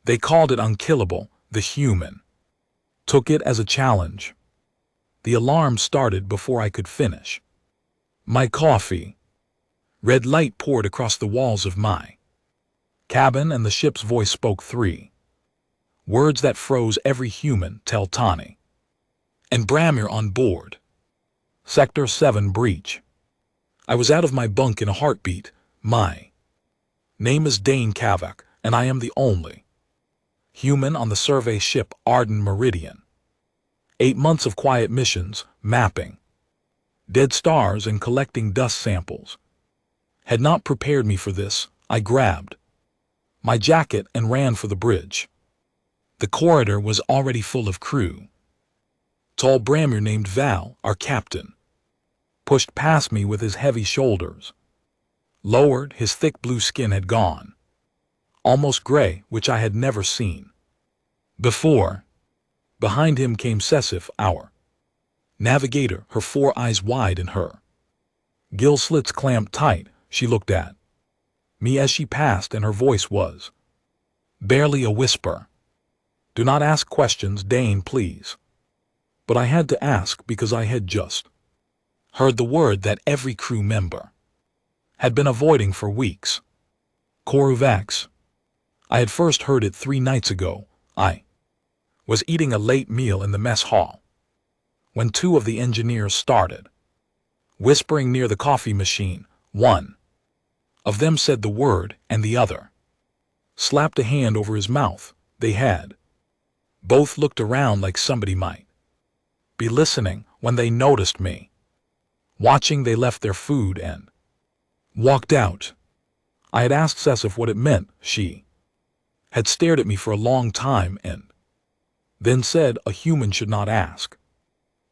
They called it unkillable, the human. Took it as a challenge. The alarm started before I could finish. My coffee. Red light poured across the walls of my cabin, and the ship's voice spoke 3 words that froze every human. Tell Tani and Bramir on board. Sector 7 breach. I was out of my bunk in a heartbeat. My name is Dane Kavak, and I am the only human on the survey ship Arden Meridian. 8 months of quiet missions, mapping dead stars and collecting dust samples had not prepared me for this. I grabbed my jacket and ran for the bridge. The corridor was already full of crew. Tall Bramir named Val, our captain, pushed past me with his heavy shoulders. Lowered, his thick blue skin had gone almost gray, which I had never seen before. Behind him came Sessif, our navigator, her 4 eyes wide and her gill slits clamped tight. She looked at me as she passed, and her voice was barely a whisper. Do not ask questions, Dane, please. But I had to ask because I had just heard the word that every crew member had been avoiding for weeks. Koruvax. I had first heard it 3 nights ago. I was eating a late meal in the mess hall when 2 of the engineers started whispering near the coffee machine. One of them said the word, and the other slapped a hand over his mouth. They had both looked around like somebody might be listening. When they noticed me watching, they left their food and walked out. I had asked Sessif what it meant. She had stared at me for a long time and then said a human should not ask.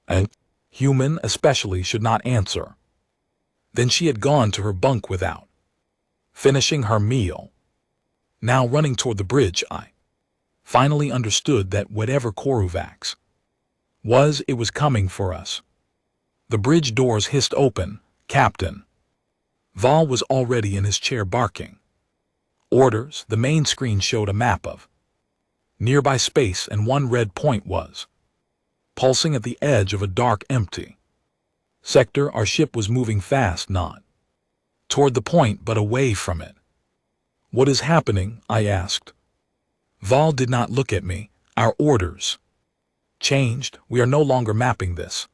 A human especially should not answer. Then she had gone to her bunk without finishing her meal. Now running toward the bridge, I finally understood that whatever Koruvax was, it was coming for us. The bridge doors hissed open. Captain Val was already in his chair barking orders. The main screen showed a map of nearby space, and 1 red point was pulsing at the edge of a dark, empty sector. Our ship was moving fast, not toward the point but away from it. What is happening? I asked. Val did not look at me. Our orders changed. We are no longer mapping this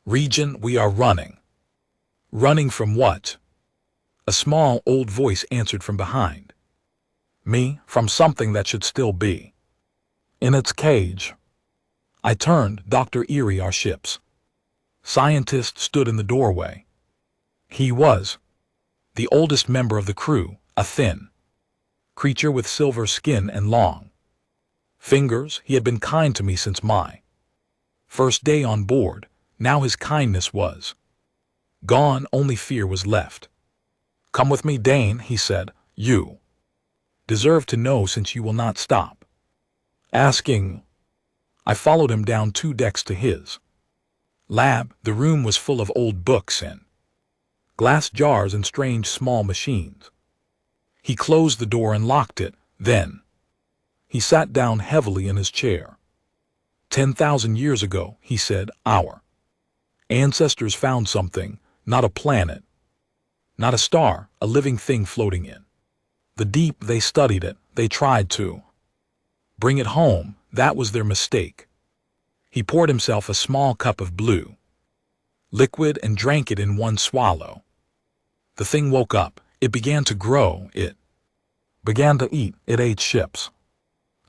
region. We are running. Running from what? A small old voice answered from behind me. From something that should still be in its cage. I turned. Dr. Erie, our ship's scientist, stood in the doorway. He was the oldest member of the crew, a thin creature with silver skin and long fingers. He had been kind to me since my first day on board. Now his kindness was gone. Only fear was left. Come with me, Dane, he said. You deserve to know, since you will not stop asking. I followed him down 2 decks to his lab. The room was full of old books and glass jars and strange small machines. He closed the door and locked it. Then he sat down heavily in his chair. 10,000 years ago, he said, our ancestors found something, not a planet, not a star, a living thing floating in the deep. They studied it. They tried to bring it home. That was their mistake. He poured himself a small cup of blue liquid and drank it in 1 swallow. The thing woke up. It began to grow. It began to eat. It ate ships.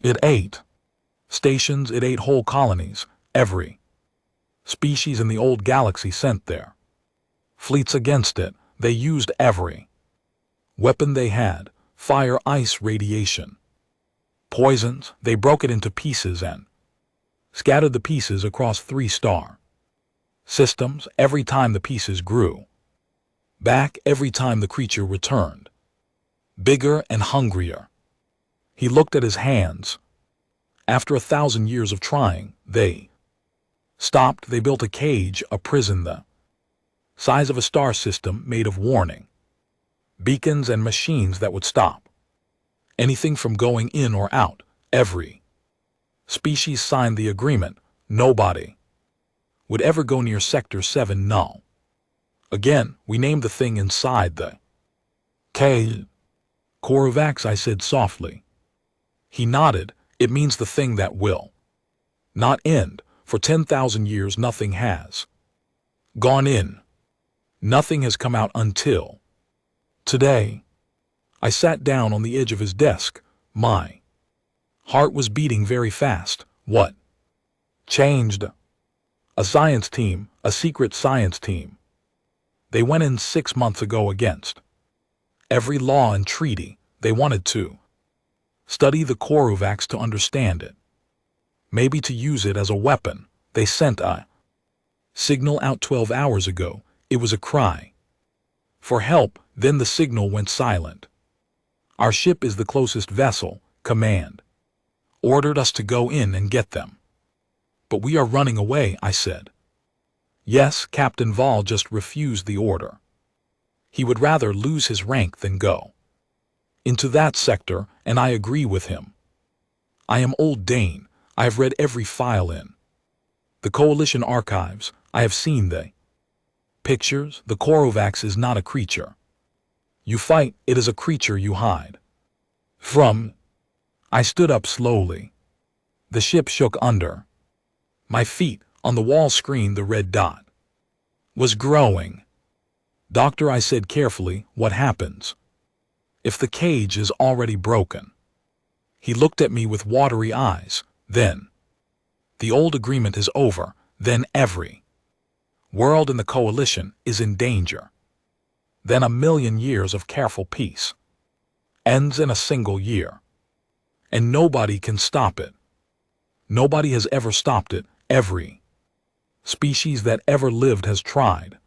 It ate stations. It ate whole colonies. Every species in the old galaxy sent their fleets against it. They used every weapon they had. Fire, ice, radiation, poisons. They broke it into pieces and scattered the pieces across 3 star systems. Every time the pieces grew back, every time the creature returned bigger and hungrier. He looked at his hands. After 1,000 years of trying, they stopped. They built a cage, a prison the size of a star system, made of warning beacons and machines that would stop Anything from going in or out, every species signed the agreement. Nobody would ever go near Sector 7 null. Again, we named the thing inside the cage. Korvax, I said softly. He nodded. It means the thing that will not end. For 10,000 years nothing has gone in. Nothing has come out until today. I sat down on the edge of his desk. My heart was beating very fast. What changed? A science team, a secret science team. They went in 6 months ago against every law and treaty. They wanted to study the Korvax to understand it. Maybe to use it as a weapon. They sent a signal out 12 hours ago. It was a cry for help. Then the signal went silent. Our ship is the closest vessel. Command ordered us to go in and get them. But we are running away, I said. Yes, Captain Vol just refused the order. He would rather lose his rank than go into that sector, and I agree with him. I am old Dane. I have read every file in the Coalition archives. I have seen the pictures. The Korvax is not a creature you fight, it is a creature you hide from. I stood up slowly. The ship shook under my feet. On the wall screen the red dot was growing. Doctor, I said carefully, what happens if the cage is already broken? He looked at me with watery eyes. Then the old agreement is over. Then every world in the Coalition is in danger. Then 1,000,000 years of careful peace ends in a single year. And nobody can stop it. Nobody has ever stopped it. Every species that ever lived has tried.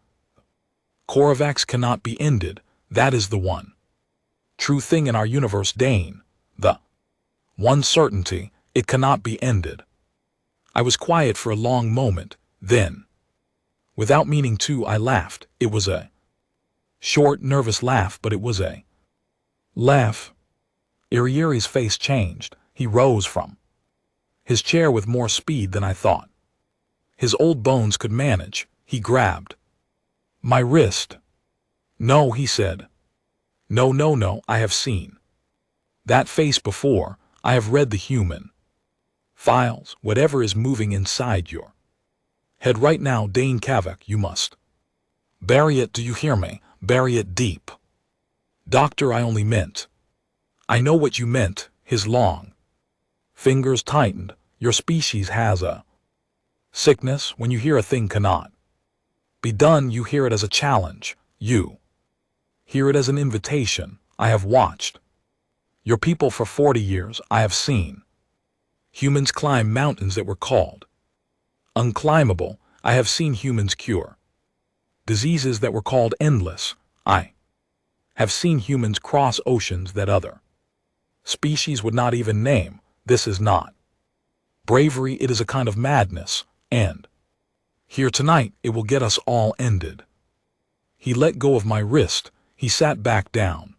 Korvax cannot be ended. That is the one true thing in our universe, Dane. The one certainty, it cannot be ended. I was quiet for a long moment. Then, without meaning to, I laughed. It was a short, nervous laugh, but it was a laugh. Irieri's face changed. He rose from his chair with more speed than I thought his old bones could manage. He grabbed my wrist. No, he said. No, no, no, I have seen that face before. I have read the human files. Whatever is moving inside your head right now, Dane Kavak, you must bury it. Do you hear me? Bury it deep. Doctor, I only meant. I know what you meant. His long fingers tightened. Your species has a sickness. When you hear a thing cannot be done, you hear it as a challenge. You hear it as an invitation. I have watched your people for 40 years. I have seen humans climb mountains that were called unclimbable. I have seen humans cure diseases that were called endless. I have seen humans cross oceans that other species would not even name. This is not bravery, it is a kind of madness, and here tonight it will get us all ended. He let go of my wrist. He sat back down.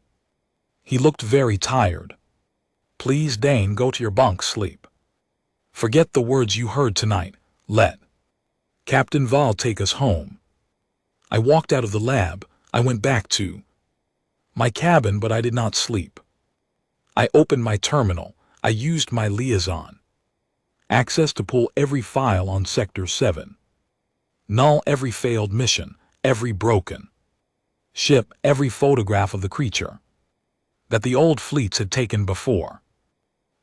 He looked very tired. Please, Dane, go to your bunk, sleep. Forget the words you heard tonight. Let Captain Vol take us home. I walked out of the lab. I went back to my cabin, but I did not sleep. I opened my terminal. I used my liaison access to pull every file on Sector 7. Null every failed mission, every broken ship, every photograph of the creature that the old fleets had taken before.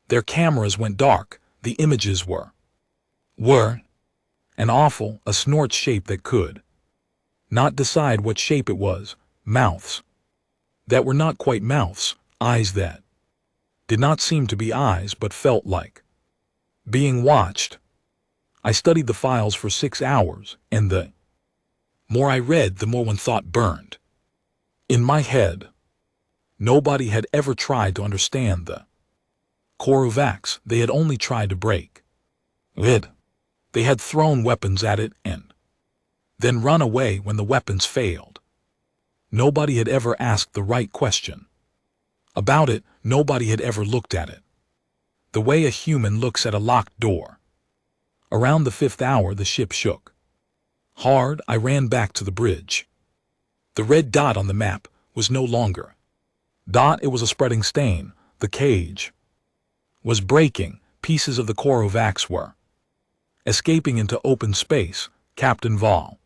Their cameras went dark. The images were an awful, a snort shape that could not decide what shape it was. Mouths that were not quite mouths, eyes that did not seem to be eyes but felt like being watched. I studied the files for 6 hours, and the more I read, the more one thought burned in my head. Nobody had ever tried to understand the Korvax. They had only tried to break it. They had thrown weapons at it and then run away when the weapons failed. Nobody had ever asked the right question. About it, nobody had ever looked at it. The way a human looks at a locked door. Around the 5th hour, the ship shook. Hard, I ran back to the bridge. The red dot on the map was no longer dot, it was a spreading stain. The cage was breaking. Pieces of the Corovax were escaping into open space. Captain Vol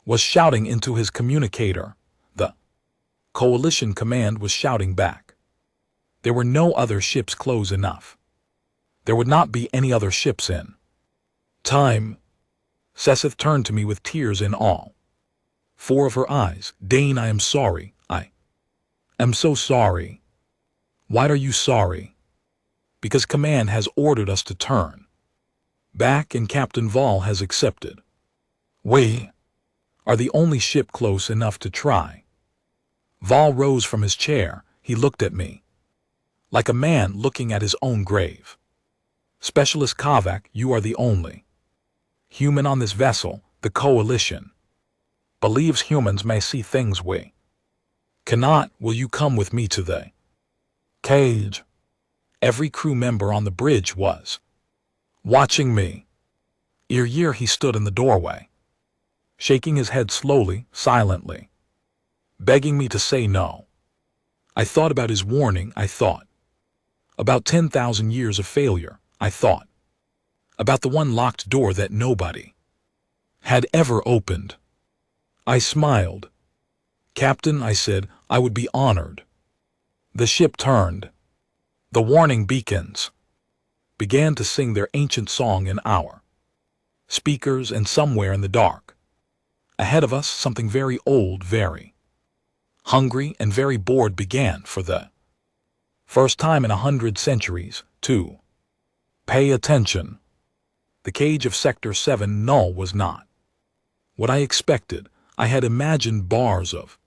was shouting into his communicator. The coalition command was shouting back. There were no other ships close enough. There would not be any other ships in time. Sesseth turned to me with tears in all 4 of her eyes. Dane, I am sorry. I am so sorry. Why are you sorry? Because command has ordered us to turn back and Captain Vol has accepted. We are the only ship close enough to try. Vol rose from his chair. He looked at me like a man looking at his own grave. Specialist Kovac, you are the only human on this vessel. The coalition believes humans may see things we cannot. Will you come with me to the cage? Every crew member on the bridge was watching me. Ear, he stood in the doorway, shaking his head slowly, silently, begging me to say no. I thought about his warning. I thought about 10,000 years of failure. I thought about the one locked door that nobody had ever opened. I smiled. Captain, I said, I would be honored. The ship turned. The warning beacons began to sing their ancient song in our speakers, and somewhere in the dark ahead of us, something very old, very hungry, and very bored began, for the first time in 100 centuries, to pay attention. The cage of Sector 7 Null was not what I expected. I had imagined bars of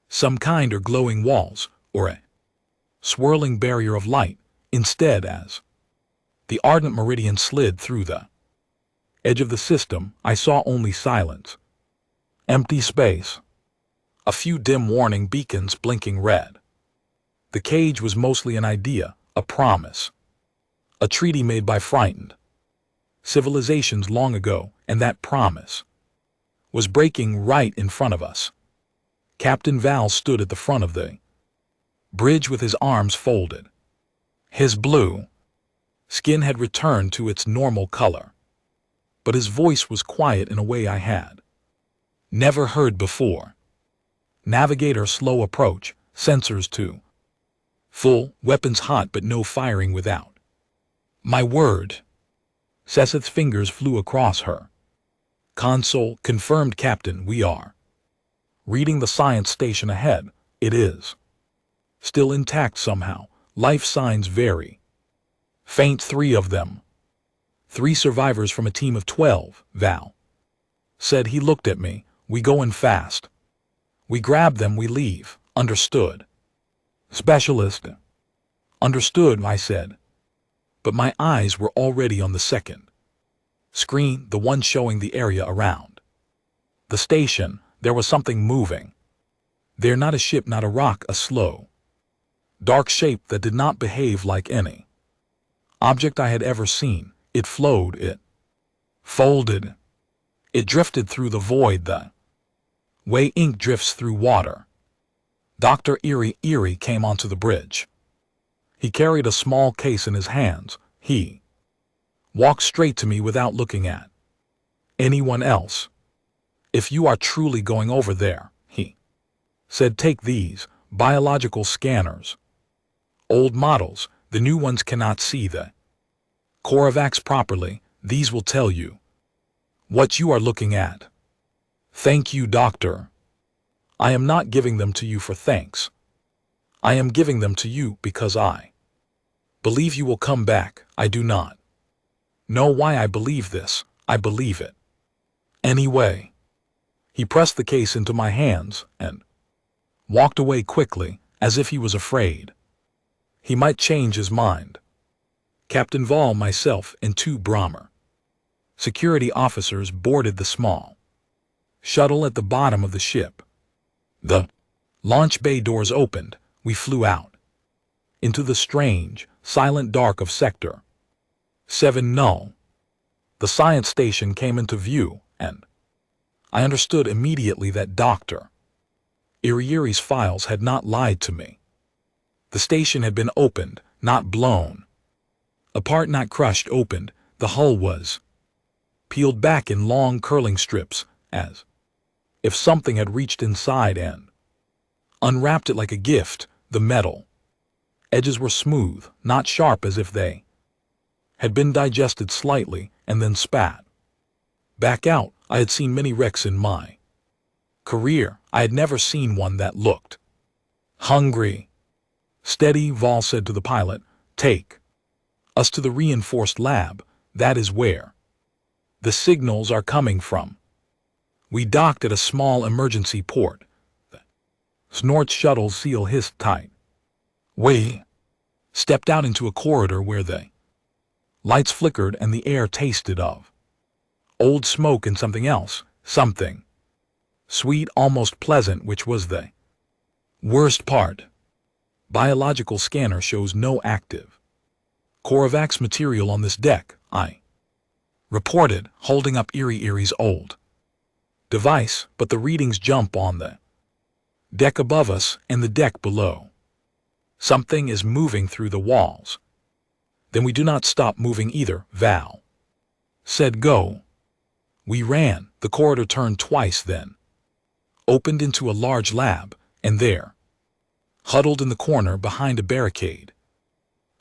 some kind, or glowing walls, or a swirling barrier of light. Instead, as the ardent meridian slid through the edge of the system, I saw only silence, empty space, a few dim warning beacons blinking red. The cage was mostly an idea, a promise, a treaty made by frightened civilizations long ago, and that promise was breaking right in front of us. Captain Val stood at the front of the bridge with his arms folded. His blue skin had returned to its normal color, but his voice was quiet in a way I had never heard before. Navigator, slow approach, sensors to full, weapons hot but no firing without my word. Sesseth's fingers flew across her console. Confirmed, Captain. We are reading the science station ahead. It is still intact somehow. Life signs very faint. 3 of them. 3 survivors from a team of 12, Val said. He looked at me. We go in fast. We grab them, we leave. Understood. Specialist. Understood, I said. But my eyes were already on the second screen, the one showing the area around the station. There was something moving there, not a ship, not a rock, a slow, dark shape that did not behave like any object I had ever seen. It flowed, it folded, it drifted through the void the way ink drifts through water. Dr. Erie came onto the bridge. He carried a small case in his hands. He walked straight to me without looking at anyone else. If you are truly going over there, he said, take these biological scanners. Old models, the new ones cannot see the Corovax properly. These will tell you what you are looking at. Thank you, Doctor. I am not giving them to you for thanks. I am giving them to you because I believe you will come back. I do not know why I believe this. I believe it anyway. He pressed the case into my hands and walked away quickly, as if he was afraid he might change his mind. Captain Vol, myself, and 2 Brahmer security officers boarded the small shuttle at the bottom of the ship. The launch bay doors opened. We flew out. into the strange, silent dark of Sector 7. No. The science station came into view, and I understood immediately that Dr. Iriiri's files had not lied to me. The station had been opened, not blown apart, not crushed, opened. The hull was peeled back in long curling strips, as if something had reached inside and unwrapped it like a gift. The metal edges were smooth, not sharp, as if they had been digested slightly and then spat back out. I had seen many wrecks in my career. I had never seen one that looked hungry. Steady, Vol said to the pilot. Take us to the reinforced lab. That is where the signals are coming from. We docked at a small emergency port. The Snort's shuttle seal hissed tight. We stepped out into a corridor where the lights flickered and the air tasted of old smoke and something else, something sweet, almost pleasant, which was the worst part. Biological scanner shows no active Corvax material on this deck, I reported, holding up Iriiri's old device, but the readings jump on the deck above us and the deck below. Something is moving through the walls. Then we do not stop moving either, Val said. Go. We ran. The corridor turned twice, then opened into a large lab, and there, huddled in the corner behind a barricade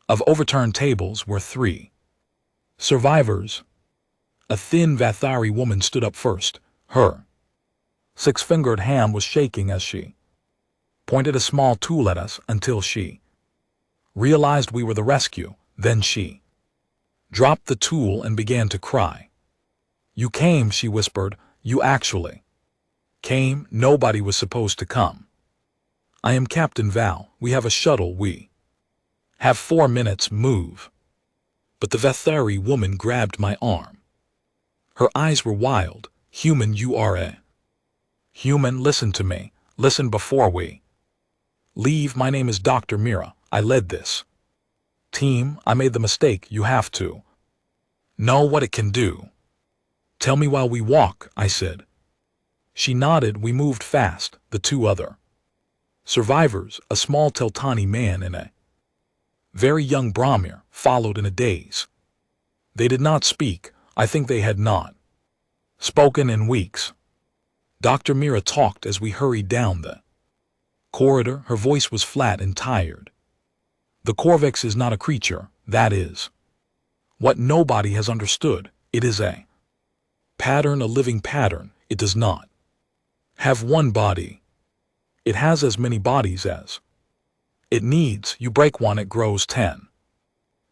of overturned tables, were 3 survivors. A thin Vathari woman stood up first. Her 6-fingered hand was shaking as she pointed a small tool at us until she realized we were the rescue. Then she dropped the tool and began to cry. You came, she whispered. You actually came. Nobody was supposed to come. I am Captain Val. We have a shuttle. We have 4 minutes. Move. But the Vathari woman grabbed my arm. Her eyes were wild. Human, you are a human. Listen to me. Listen before we leave. My name is Dr. Mira. I led this team. I made the mistake. You have to know what it can do. Tell me while we walk, I said. She nodded. We moved fast. The 2 other survivors, a small Teltani man and a very young Brahmir, followed in a daze. They did not speak. I think they had not spoken in weeks. Dr. Mira talked as we hurried down the corridor. Her voice was flat and tired. The Corvex is not a creature. That is what nobody has understood. It is a pattern, a living pattern. It does not have one body. It has as many bodies as it needs. You break one, it grows 10.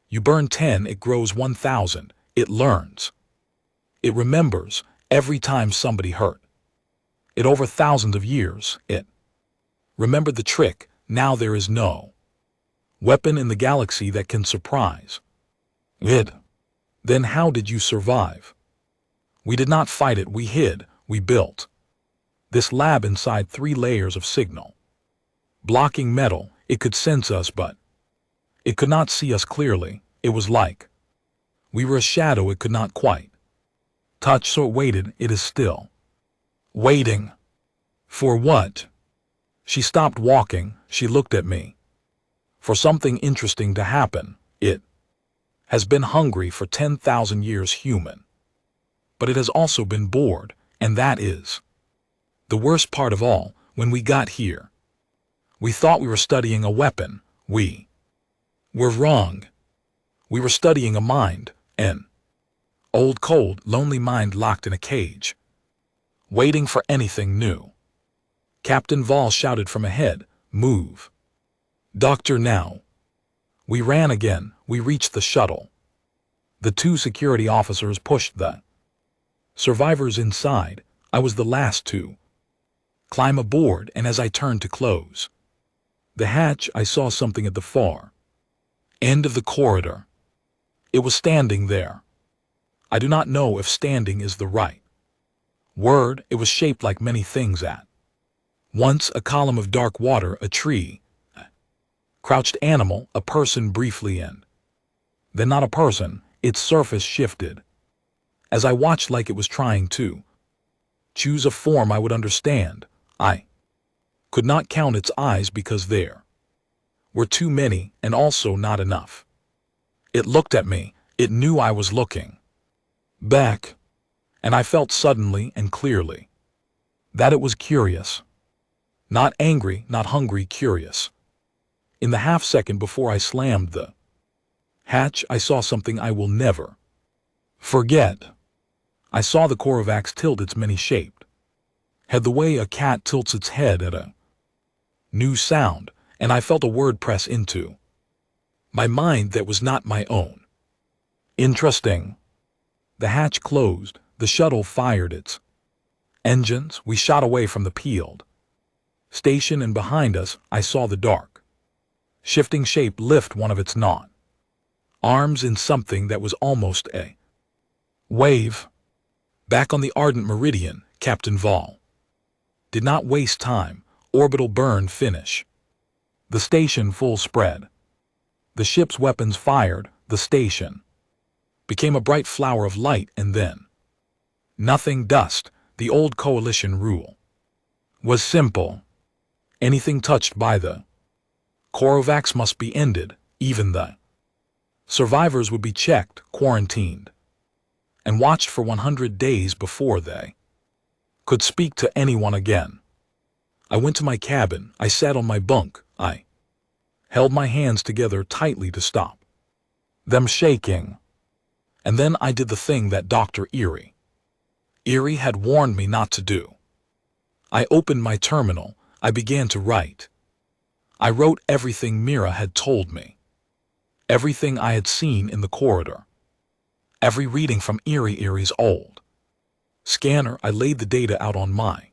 You burn 10, it grows 1,000. It learns. It remembers every time somebody hurt it over thousands of years. It remembered the trick. Now there is no weapon in the galaxy that can surprise it. Then how did you survive? We did not fight it. We hid. We built this lab inside 3 layers of signal blocking metal. It could sense us, but it could not see us clearly. It was like we were a shadow it could not quite touch, so it waited. It is still waiting. For what? She stopped walking. She looked at me. For something interesting to happen. It has been hungry for 10,000 years, human. But it has also been bored, and that is the worst part of all. When we got here, we thought we were studying a weapon. We were wrong. We were studying a mind, an old, cold, lonely mind locked in a cage, waiting for anything new. Captain Vol shouted from ahead, move. Doctor, now. We ran again. We reached the shuttle. The 2 security officers pushed the survivors inside. I was the last to climb aboard, and as I turned to close the hatch, I saw something at the far end of the corridor. It was standing there. I do not know if standing is the right word. It was shaped like many things at once, a column of dark water, a tree, a Crouched animal, a person briefly in. Then not a person, its surface shifted. As I watched like it was trying to choose a form I would understand, I could not count its eyes because there were too many and also not enough. It looked at me, it knew I was looking back, and I felt suddenly and clearly that it was curious. Not angry, not hungry, curious. In the half-second before I slammed the hatch, I saw something I will never forget. I saw the Coravx tilt its many-shaped head the way a cat tilts its head at a new sound, and I felt a word press into my mind that was not my own. Interesting. The hatch closed, the shuttle fired its engines, we shot away from the peeled station, and behind us I saw the dark, shifting shape lift one of its gnawed arms in something that was almost a wave. Back on the Ardent Meridian, Captain Vall did not waste time. Orbital burn finish. The station full spread. The ship's weapons fired, the station became a bright flower of light, and then nothing. Dust. The old coalition rule was simple. Anything touched by the Coravx must be ended. Even the survivors would be checked, quarantined, and watched for 100 days before they could speak to anyone again. I went to my cabin. I sat on my bunk. I held my hands together tightly to stop them shaking. And then I did the thing that Dr. Erie had warned me not to do. I opened my terminal. I began to write. I wrote everything Mira had told me, everything I had seen in the corridor, every reading from Erie's old scanner. I laid the data out on my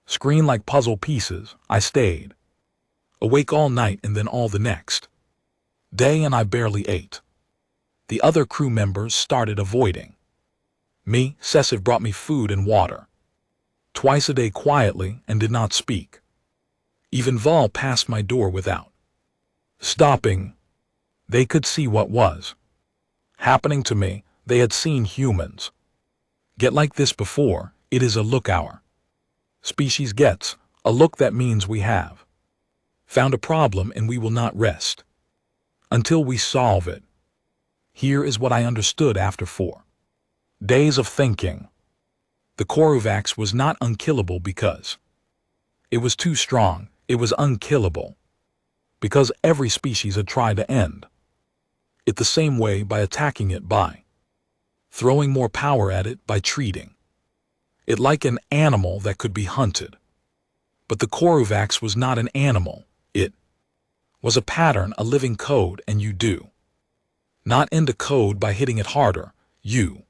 screen like puzzle pieces. I stayed awake all night and then all the next day, and I barely ate. The other crew members started avoiding me. Cessiv brought me food and water twice a day quietly and did not speak. Even Vol passed my door without stopping. They could see what was happening to me. They had seen humans get like this before. It is a look our species gets, a look that means we have found a problem and we will not rest until we solve it. Here is what I understood after 4 days of thinking. The Coravx was not unkillable because it was too strong. It was unkillable because every species had tried to end it the same way, by attacking it, by throwing more power at it, by treating it like an animal that could be hunted. But the Coravx was not an animal. It was a pattern, a living code, and you do not end a code by hitting it harder. You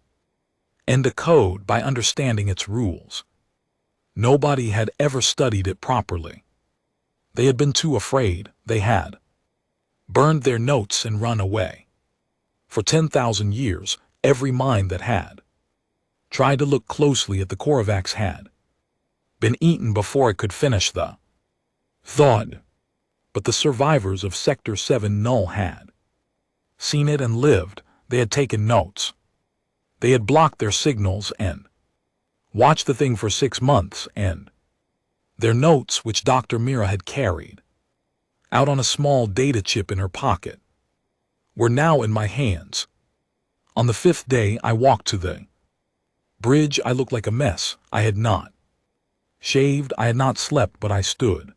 end a code by understanding its rules. Nobody had ever studied it properly. They had been too afraid. They had burned their notes and run away. For 10,000 years, every mind that had tried to look closely at the Coravx had been eaten before it could finish the thought. But the survivors of Sector 7 Null had seen it and lived. They had taken notes. They had blocked their signals and watched the thing for 6 months, and their notes, which Dr. Mira had carried out on a small data chip in her pocket, were now in my hands. On the 5th day, I walked to the bridge. I looked like a mess. I had not shaved. I had not slept, but I stood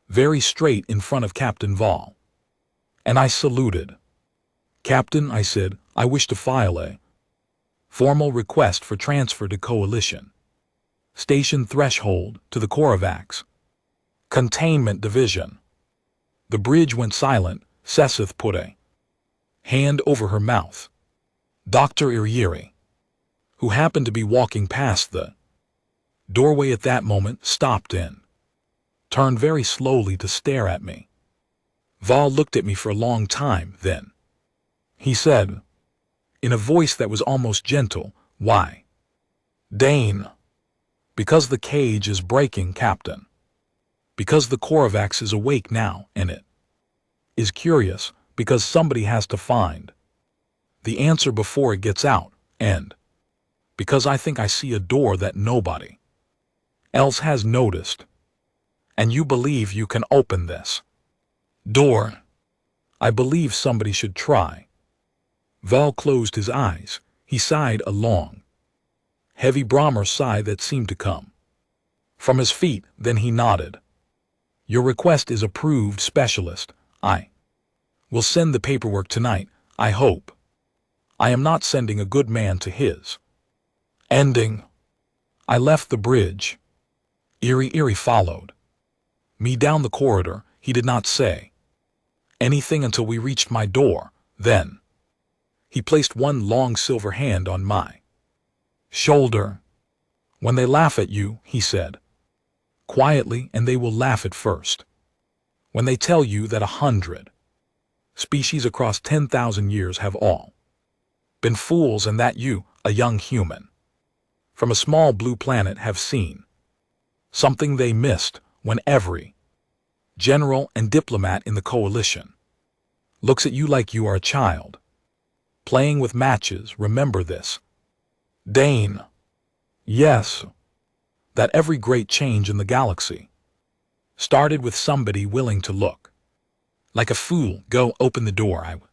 very straight in front of Captain Vall, and I saluted. "Captain," I said, "I wish to file a formal request for transfer to Coalition Station Threshold to the Coravx Containment Division." The bridge went silent. Cessiv put a hand over her mouth. Dr. Irieri, who happened to be walking past the doorway at that moment, stopped and turned very slowly to stare at me. Vol looked at me for a long time. Then he said, in a voice that was almost gentle, "Why, Dane?" "Because the cage is breaking, Captain. Because the Coravx is awake now, and it is curious because somebody has to find the answer before it gets out, and because I think I see a door that nobody else has noticed, and you believe you can open this door. I believe somebody should try. Val closed his eyes. He sighed a long, heavy Brahmer sigh that seemed to come from his feet. Then he nodded. Your request is approved, specialist. I will send the paperwork tonight, I hope. I am not sending a good man to his ending. I left the bridge. Eerie followed me down the corridor. He did not say anything until we reached my door. Then he placed one long silver hand on my shoulder. When they laugh at you, he said quietly, and they will laugh at first. When they tell you that 100 species across 10,000 years have all been fools, and that you, a young human from a small blue planet, have seen something they missed, when every general and diplomat in the coalition looks at you like you are a child playing with matches. Remember this, Dane. Yes, that every great change in the galaxy started with somebody willing to look like a fool. Go open the door. I will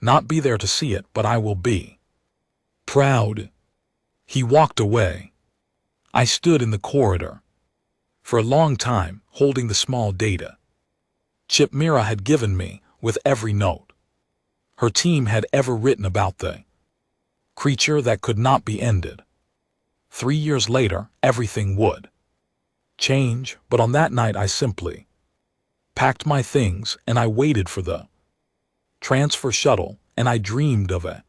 not be there to see it, but I will be proud. He walked away. I stood in the corridor for a long time, holding the small data chip Mira had given me, with every note her team had ever written about the creature that could not be ended. 3 years later, everything would change, but on that night I simply packed my things and I waited for the transfer shuttle, and I dreamed of a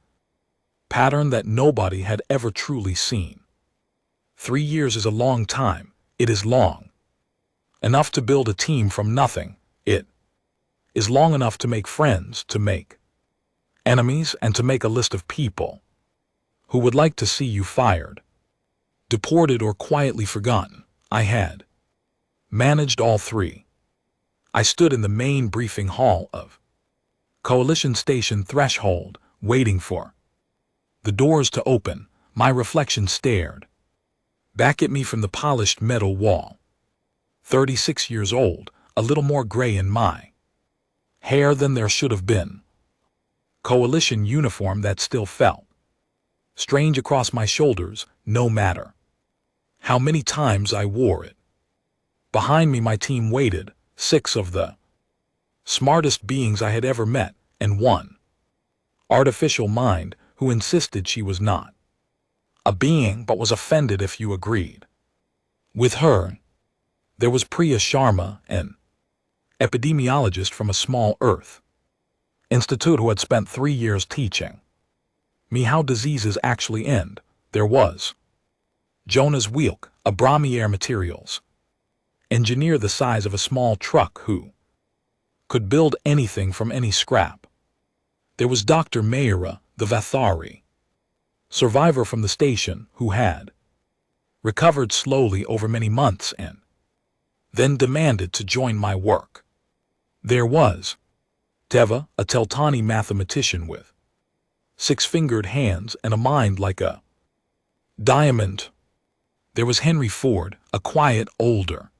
pattern that nobody had ever truly seen. 3 years is a long time. It is long enough to build a team from nothing. It is long enough to make friends, to make enemies, and to make a list of people who would like to see you fired, deported, or quietly forgotten. I had managed all three. I stood in the main briefing hall of Coalition Station threshold, waiting for the doors to open. My reflection stared back at me from the polished metal wall. 36 years old, a little more gray in my hair than there should have been. Coalition uniform that still felt strange across my shoulders, no matter how many times I wore it. Behind me my team waited, 6 of the smartest beings I had ever met, and one artificial mind who insisted she was not a being but was offended if you agreed with her. There was Priya Sharma, an epidemiologist from a small Earth institute who had spent 3 years teaching me how diseases actually end. There was Jonas Wielk, a Brahmier materials engineer the size of a small truck who could build anything from any scrap. There was Dr. Mayura, the Vathari survivor from the station, who had recovered slowly over many months and then demanded to join my work. There was Teva, a Teltani mathematician with 6-fingered hands and a mind like a diamond. There was Henry Ford, a quiet, older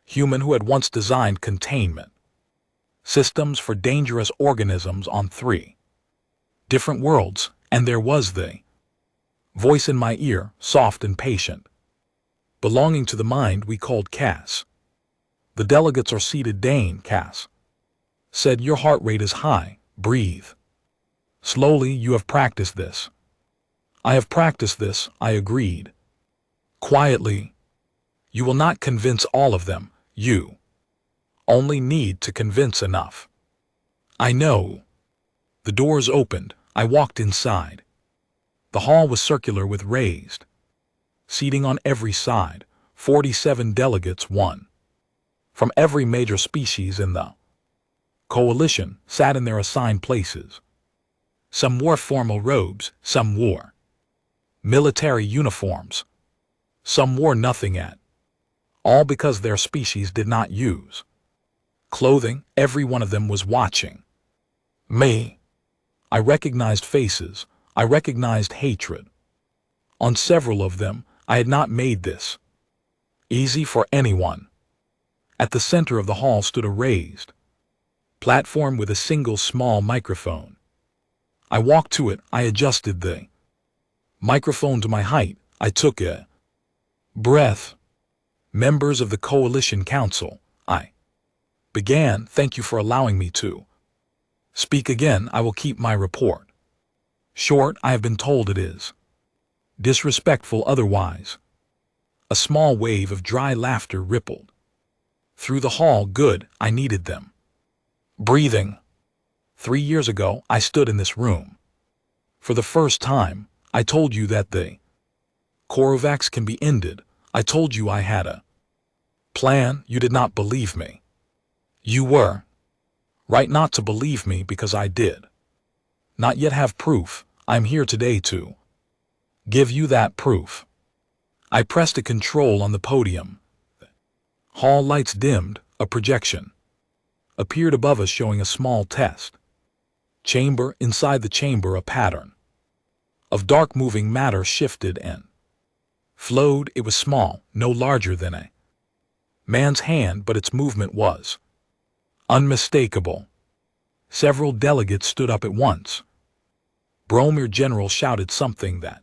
human who had once designed containment systems for dangerous organisms on 3 different worlds. And there was the voice in my ear, soft and patient, belonging to the mind we called Cass. The delegates are seated. Dane, Cass said, your heart rate is high. Breathe slowly. You have practiced this. I have practiced this, I agreed quietly. You will not convince all of them. You only need to convince enough. I know. The doors opened. I walked inside. The hall was circular with raised seating on every side. 47 delegates, one from every major species in the coalition, sat in their assigned places. Some wore formal robes, some wore military uniforms, some wore nothing at all because their species did not use Clothing, every one of them was watching me. I recognized faces. I recognized hatred. On several of them, I had not made this easy for anyone. At the center of the hall stood a raised platform with a single small microphone. I walked to it. I adjusted the microphone to my height. I took a breath. Members of the Coalition Council, I began. Thank you for allowing me to speak again. I will keep my report short. I have been told it is disrespectful otherwise. A small wave of dry laughter rippled through the hall. Good, I needed them. Breathing. 3 years ago, I stood in this room. For the first time, I told you that the Corovax can be ended. I told you I had a plan. You did not believe me. You were right not to believe me because I did not yet have proof. I'm here today to give you that proof. I pressed a control on the podium. Hall lights dimmed. A projection appeared above us showing a small test chamber. Inside the chamber, a pattern of dark moving matter shifted and flowed. It was small, no larger than a man's hand, but its movement was unmistakable. Several delegates stood up at once. Bromir General shouted something that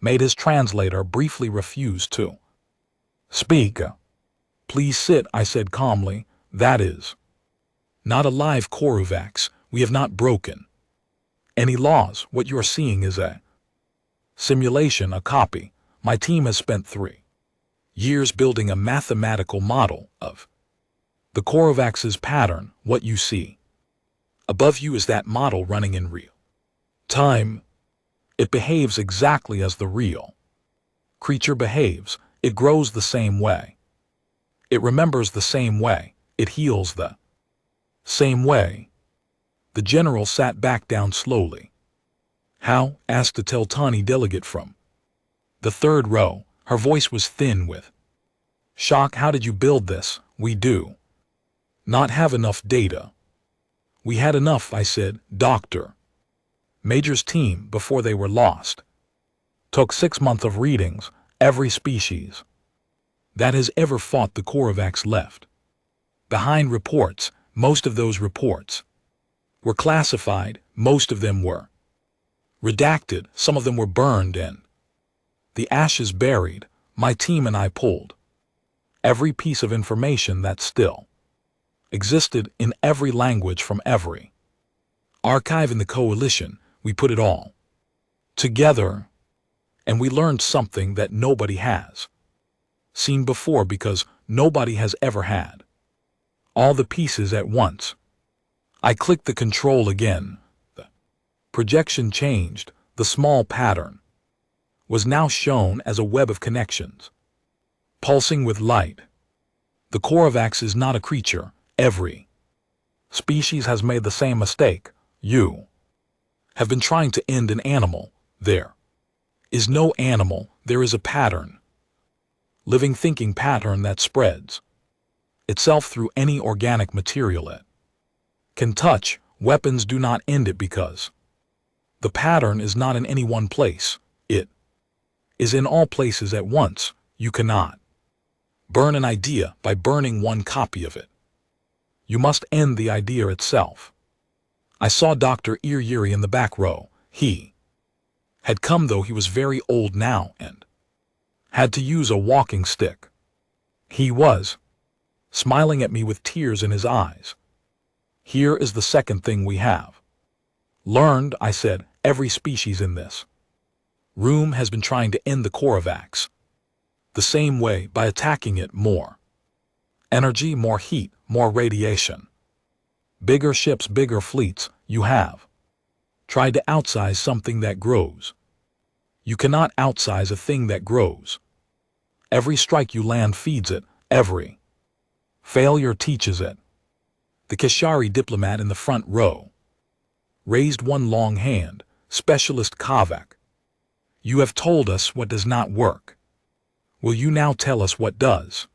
made his translator briefly refuse to speak. Please sit, I said calmly. That is not a live Corovax. We have not broken any laws. What you are seeing is a simulation, a copy. My team has spent 3 years building a mathematical model of the Corovax's pattern. What you see above you is that model running in real time. It behaves exactly as the real creature behaves. It grows the same way. It remembers the same way. It heals the same way. The general sat back down slowly. How? Asked a Teltani delegate from the third row. Her voice was thin with shock. How did you build this? We do not have enough data. We had enough, I said. Dr. Major's team, before they were lost, took 6 months of readings. Every species that has ever fought the Corovax left behind reports. Most of those reports were classified. Most of them were redacted. Some of them were burned and the ashes buried. My team and I pulled every piece of information that still existed in every language from every archive in the Coalition. We put it all together, and we learned something that nobody has seen before, because nobody has ever had all the pieces at once. I clicked the control again. The projection changed. The small pattern was now shown as a web of connections, pulsing with light. The Corovax is not a creature. Every species has made the same mistake. You have been trying to end an animal. There is no animal. There is a pattern. Living thinking pattern that spreads itself through any organic material it can touch. Weapons do not end it because the pattern is not in any one place. It is in all places at once. You cannot burn an idea by burning one copy of it. You must end the idea itself. I saw Dr. Yuri in the back row. He had come, though he was very old now and had to use a walking stick. He was smiling at me with tears in his eyes. Here is the second thing we have learned, I said. Every species in this room has been trying to end the Corovax the same way, by attacking it. More energy, more heat, more radiation. Bigger ships, bigger fleets. You have tried to outsize something that grows. You cannot outsize a thing that grows. Every strike you land feeds it. Every failure teaches it. The Kashari diplomat in the front row raised one long hand. Specialist Kavak, you have told us what does not work. Will you now tell us what does?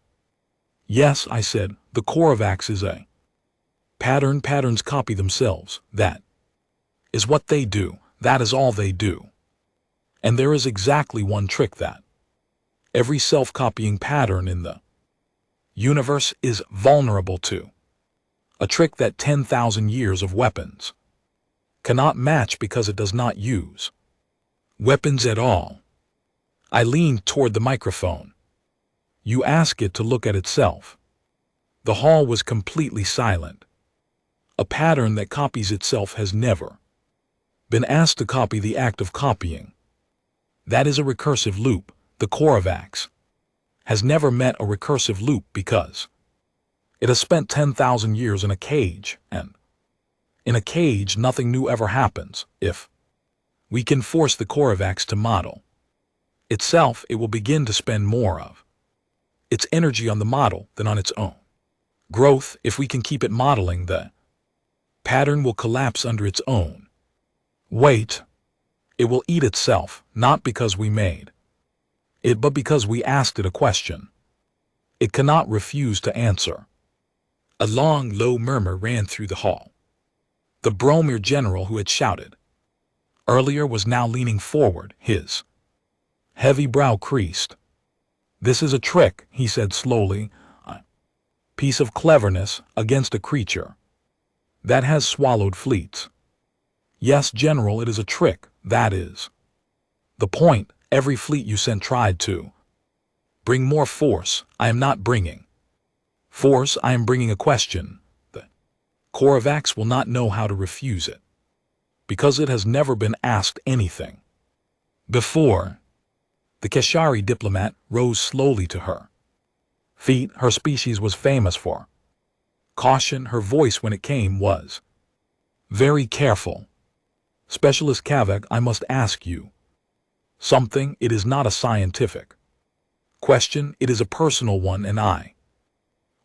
Yes, I said. The Corovax is a Patterns copy themselves. That is what they do. That is all they do. And there is exactly one trick that every self-copying pattern in the universe is vulnerable to. A trick that 10,000 years of weapons cannot match because it does not use weapons at all. I leaned toward the microphone. You ask it to look at itself. The hall was completely silent. A pattern that copies itself has never been asked to copy the act of copying. That is a recursive loop. The Korvax has never met a recursive loop because it has spent 10,000 years in a cage, and in a cage nothing new ever happens. If we can force the Korvax to model itself, it will begin to spend more of its energy on the model than on its own growth. If we can keep it modeling, the pattern will collapse under its own weight. It will eat itself, not because we made it, but because we asked it a question it cannot refuse to answer. A long, low murmur ran through the hall. The Bromir general who had shouted earlier was now leaning forward, his heavy brow creased. This is a trick, he said slowly, a piece of cleverness against a creature that has swallowed fleets. Yes, General, it is a trick, that is the point. Every fleet you sent tried to bring more force. I am not bringing force, I am bringing a question. The Korvax will not know how to refuse it, because it has never been asked anything before. The Keshari diplomat rose slowly to her feet. Her species was famous for caution. Her voice when it came was very careful. Specialist Kavak, I must ask you something. It is not a scientific question, it is a personal one, and I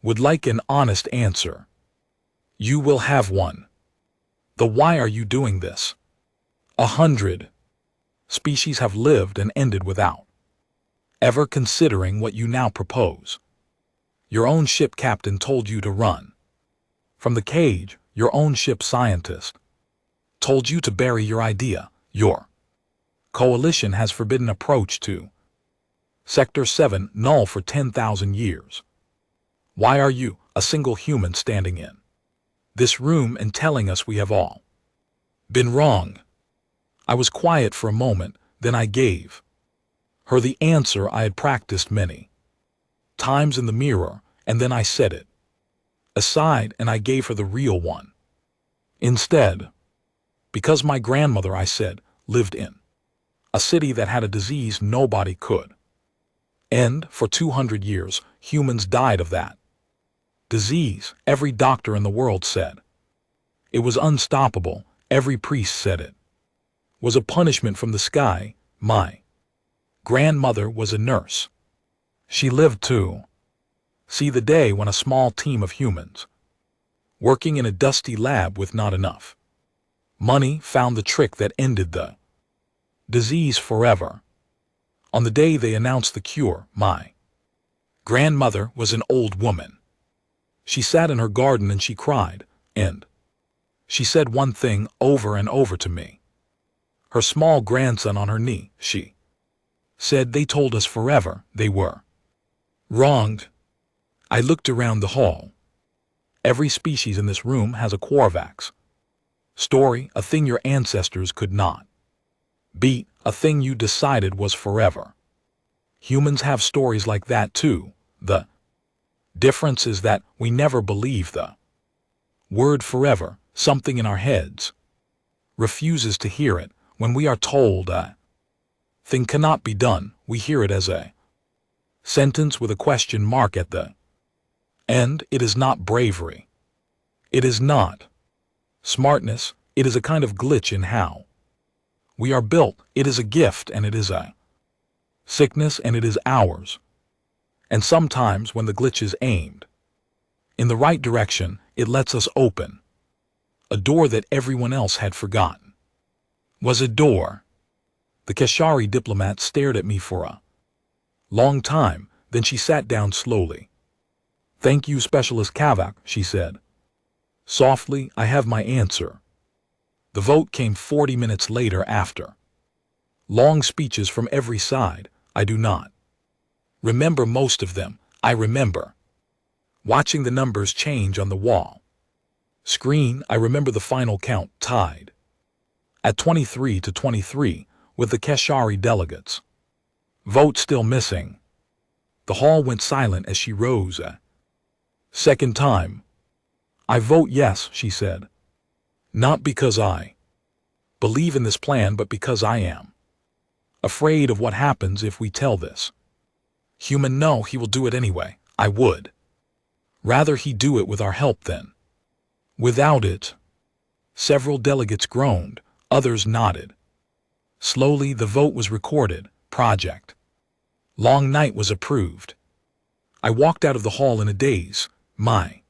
would like an honest answer. You will have one. The why are you doing this? 100 species have lived and ended without ever considering what you now propose. Your own ship captain told you to run from the cage. Your own ship scientist told you to bury your idea. Your coalition has forbidden approach to Sector 7 null for 10,000 years. Why are you, a single human, standing in this room and telling us we have all been wrong? I was quiet for a moment, then I gave her the answer I had practiced many times in the mirror, and then I said it aside and I gave her the real one instead. Because my grandmother, I said, lived in a city that had a disease nobody could end. For 200 years, humans died of that disease. Every doctor in the world said it was unstoppable. Every priest said it was a punishment from the sky. My grandmother was a nurse. She lived to see the day when a small team of humans, working in a dusty lab with not enough money, found the trick that ended the disease forever. On the day they announced the cure, my grandmother was an old woman. She sat in her garden and she cried, and she said one thing over and over to me. Her small grandson on her knee, she said, they told us forever they were wronged. I looked around the hall. Every species in this room has a Korvax story, a thing your ancestors could not beat, a thing you decided was forever. Humans have stories like that too. The difference is that we never believe the word forever. Something in our heads refuses to hear it. When we are told a thing cannot be done, we hear it as a sentence with a question mark at the end. It is not bravery. It is not smartness. It is a kind of glitch in how we are built. It is a gift and it is a sickness and it is ours. And sometimes when the glitch is aimed in the right direction, it lets us open a door that everyone else had forgotten was a door. The Keshari diplomat stared at me for a long time, then she sat down slowly. Thank you, Specialist Kavak, she said. Softly, I have my answer. The vote came 40 minutes later after. Long speeches from every side. I do not remember most of them. I remember watching the numbers change on the wall. Screen, I remember the final count, tied at 23-23 with the Keshari delegates. Vote still missing. The hall went silent as she rose a second time. I vote yes, she said. Not because I believe in this plan, but because I am afraid of what happens if we tell this human no, he will do it anyway. I would rather he do it with our help than without it. Several delegates groaned, others nodded. Slowly the vote was recorded. Project Long Night was approved. I walked out of the hall in a daze. My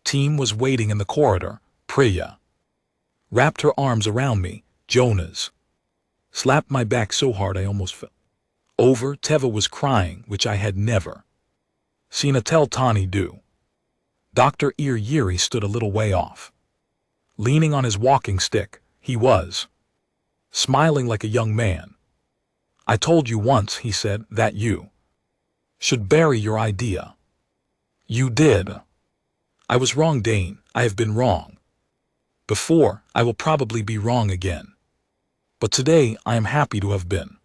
team was waiting in the corridor. Priya wrapped her arms around me. Jonas slapped my back so hard I almost fell over. Teva was crying, which I had never seen a Teltani do. Dr. Yeri stood a little way off, leaning on his walking stick. He was smiling like a young man. I told you once, he said, that you should bury your idea. You did. I was wrong, Dane. I have been wrong before. I will probably be wrong again. But today I am happy to have been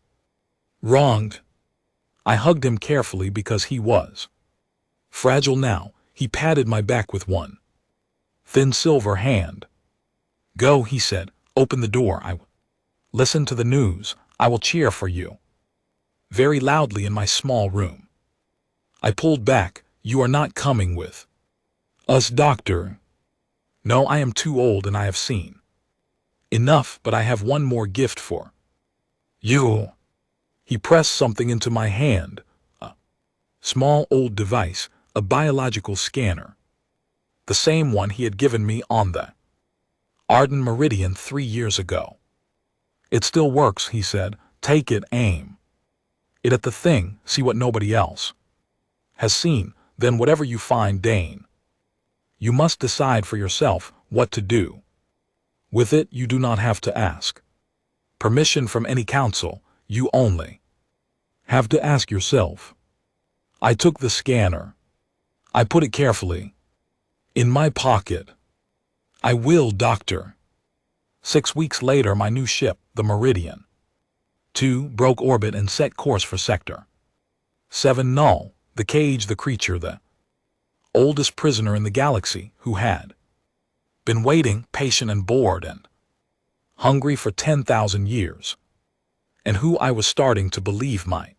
wronged. I hugged him carefully because he was fragile now. He patted my back with one thin silver hand. Go, he said. Open the door. I will listen to the news. I will cheer for you. Very loudly in my small room. I pulled back. You are not coming with us, doctor. No, I am too old and I have seen enough, but I have one more gift for you. He pressed something into my hand. A small old device, a biological scanner. The same one he had given me on the Arden Meridian 3 years ago. It still works, he said. Take it, aim it at the thing, see what nobody else has seen, then whatever you find, Dane, you must decide for yourself what to do with it. You do not have to ask permission from any council. You only have to ask yourself. I took the scanner. I put it carefully in my pocket. I will, doctor. 6 weeks later, my new ship, the Meridian 2, broke orbit and set course for Sector 7 Null, the cage, the creature, the oldest prisoner in the galaxy, who had been waiting, patient and bored and hungry for 10,000 years, and who I was starting to believe might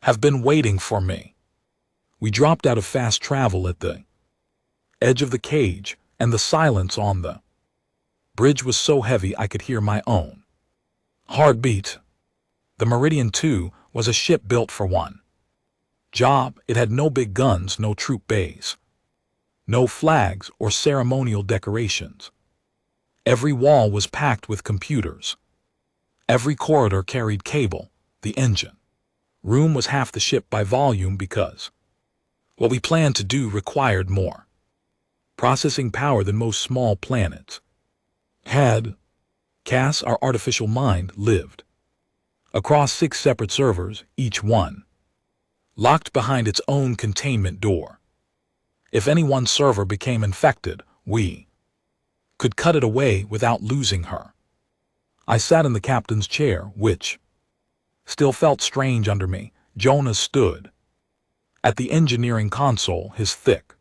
have been waiting for me. We dropped out of fast travel at the edge of the cage, and the silence on the bridge was so heavy I could hear my own heartbeat. The Meridian 2 was a ship built for one job. It had no big guns, no troop bays, no flags or ceremonial decorations. Every wall was packed with computers. Every corridor carried cable. The engine room was half the ship by volume because what we planned to do required more processing power than most small planets had. Cass, our artificial mind, lived across 6 separate servers, each one locked behind its own containment door. If any one server became infected, we could cut it away without losing her. I sat in the captain's chair, which still felt strange under me. Jonas stood at the engineering console, his thick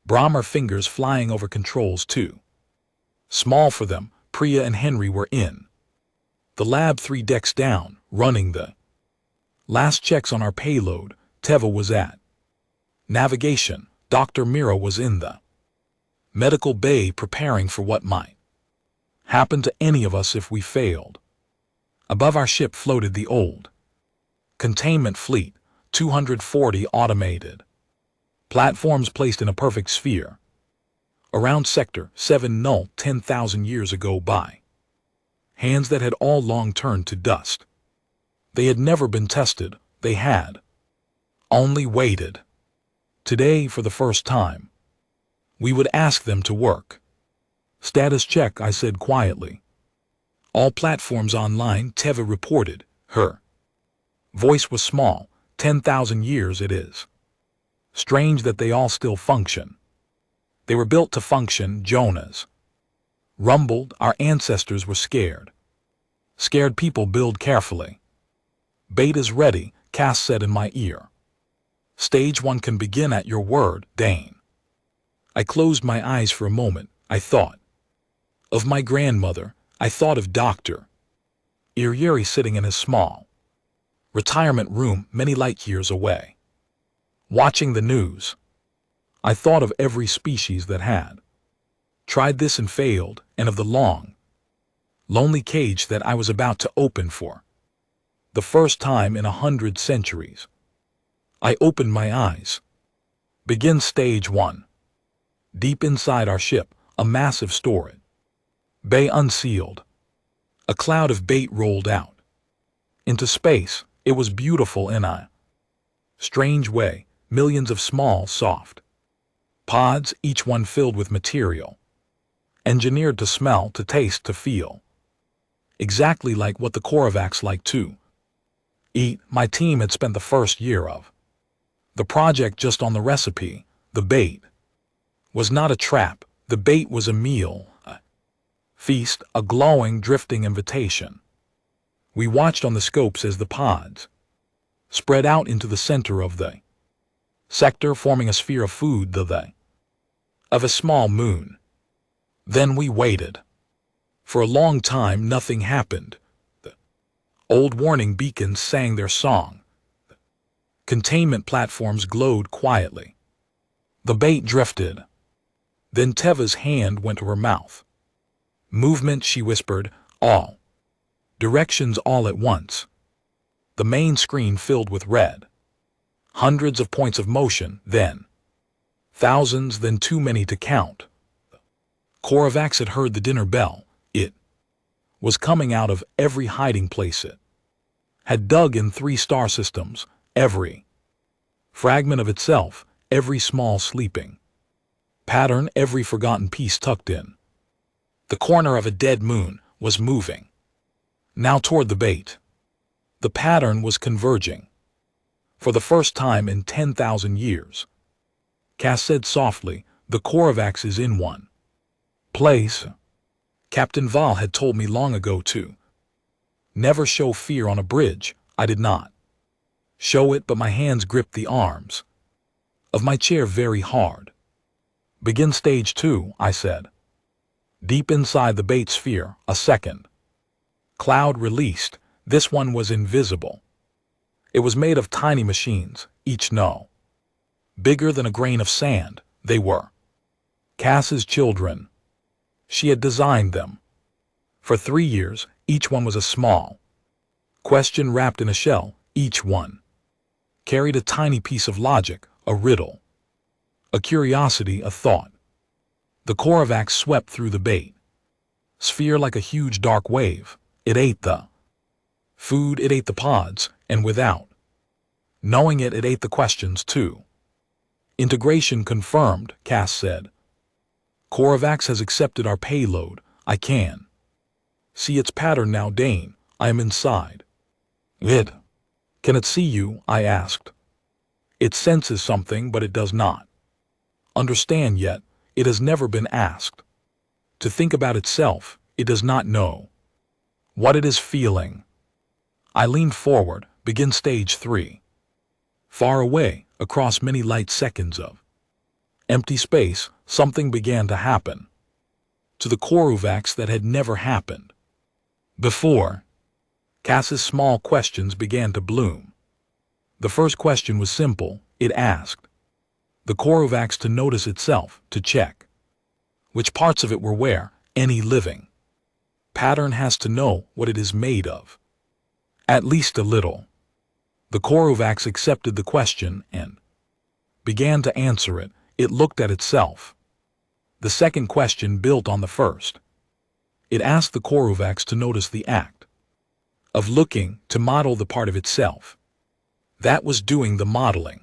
Brahmer fingers flying over controls too small for them. Priya and Henry were in the lab 3 decks down, running the last checks on our payload. Teva was at navigation. Dr. Mira was in the medical bay preparing for what might happen to any of us if we failed. Above our ship floated the old containment fleet, 240 automated platforms placed in a perfect sphere around Sector 7 Null 10,000 years ago by hands that had all long turned to dust. They had never been tested. They had only waited. Today, for the first time, We would ask them to work. Status check, I said quietly. All platforms online, Teva reported. Her voice was small. 10,000 years it is. Strange that they all still function. They were built to function, Jonas rumbled. Our ancestors were scared. Scared people build carefully. Beta's ready, Cass said in my ear. Stage 1 can begin at your word, Dane. I closed my eyes for a moment. I thought of my grandmother. I thought of Dr. Irieri sitting in his small retirement room many light years away, watching the news. I thought of every species that had tried this and failed, and of the long, lonely cage that I was about to open for the first time in 100 centuries. I opened my eyes. Begin stage 1. Deep inside our ship, a massive storage bay unsealed. A cloud of bait rolled out into space. It was beautiful in a strange way. Millions of small, soft pods, each one filled with material engineered to smell, to taste, to feel. Exactly like what the Korvax like to eat. My team had spent the first year of the project just on the recipe. The bait was not a trap. The bait was a meal, a feast, a glowing, drifting invitation. We watched on the scopes as the pods spread out into the center of the sector, forming a sphere of food of a small moon. Then we waited. For a long time nothing happened. The old warning beacons sang their song. The containment platforms glowed quietly. The bait drifted. Then Teva's hand went to her mouth. Movement, she whispered, all directions all at once. The main screen filled with red. Hundreds of points of motion, then thousands, then too many to count. Korvax had heard the dinner bell. It was coming out of every hiding place. It had dug in 3 star systems, every fragment of itself, every small sleeping pattern, every forgotten piece tucked in. The corner of a dead moon was moving now toward the bait. The pattern was converging. For the first time in 10,000 years. Cass said softly, the Korvax is in one place. Captain Val had told me long ago to never show fear on a bridge. I did not show it, but my hands gripped the arms of my chair very hard. Begin stage 2, I said. Deep inside the bait sphere, a second cloud released. This one was invisible. It was made of tiny machines, each no bigger than a grain of sand. They were Cass's children. She had designed them. For 3 years, each one was a small question wrapped in a shell. Each one carried a tiny piece of logic, a riddle, a curiosity, a thought. The Korvax swept through the bait sphere like a huge dark wave. It ate the food, it ate the pods, and without knowing it, it ate the questions too. Integration confirmed, Cass said. Korvax has accepted our payload. I can see its pattern now, Dane. I am inside it. Can it see you? I asked. It senses something, but it does not understand yet. It has never been asked to think about itself. It does not know what it is feeling. I leaned forward. Begin stage 3. Far away, across many light seconds of empty space, something began to happen to the Korvax that had never happened before. Cass's small questions began to bloom. The first question was simple. It asked the Korvax to notice itself, to check which parts of it were where. Any living pattern has to know what it is made of, at least a little. The Korvax accepted the question and began to answer it. It looked at itself. The second question built on the first. It asked the Korvax to notice the act of looking, to model the part of itself that was doing the modeling.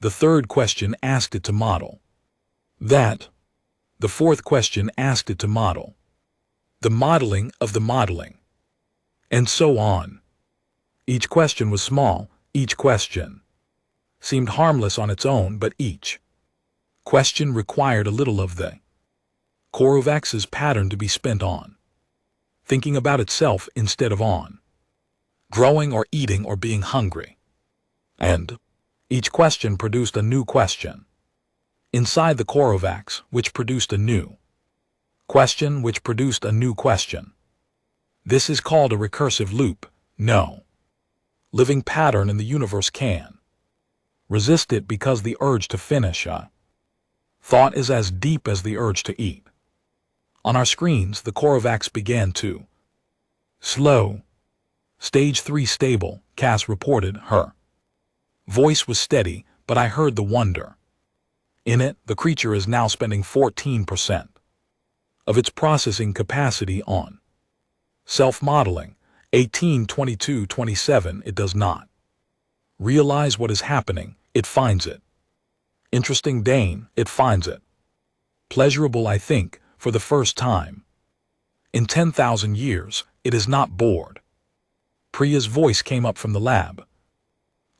The third question asked it to model That, the fourth question asked it to model. The modeling of the modeling. And so on. Each question was small, each question seemed harmless on its own, but each question required a little of the Korovac's pattern to be spent on thinking about itself instead of on growing or eating or being hungry. And each question produced a new question inside the Korovac's, which produced a new question, which produced a new question. This is called a recursive loop. No living pattern in the universe can resist it, because the urge to finish a thought is as deep as the urge to eat. On our screens, the Korovac's began to slow. Stage 3 stable, Cass reported. Her voice was steady, but I heard the wonder in it. The creature is now spending 14% of its processing capacity on self-modeling. 18, 22, 27. It does not realize what is happening. It finds it interesting, Dane. It finds it pleasurable, I think, for the first time in 10,000 years. It is not bored. Priya's voice came up from the lab.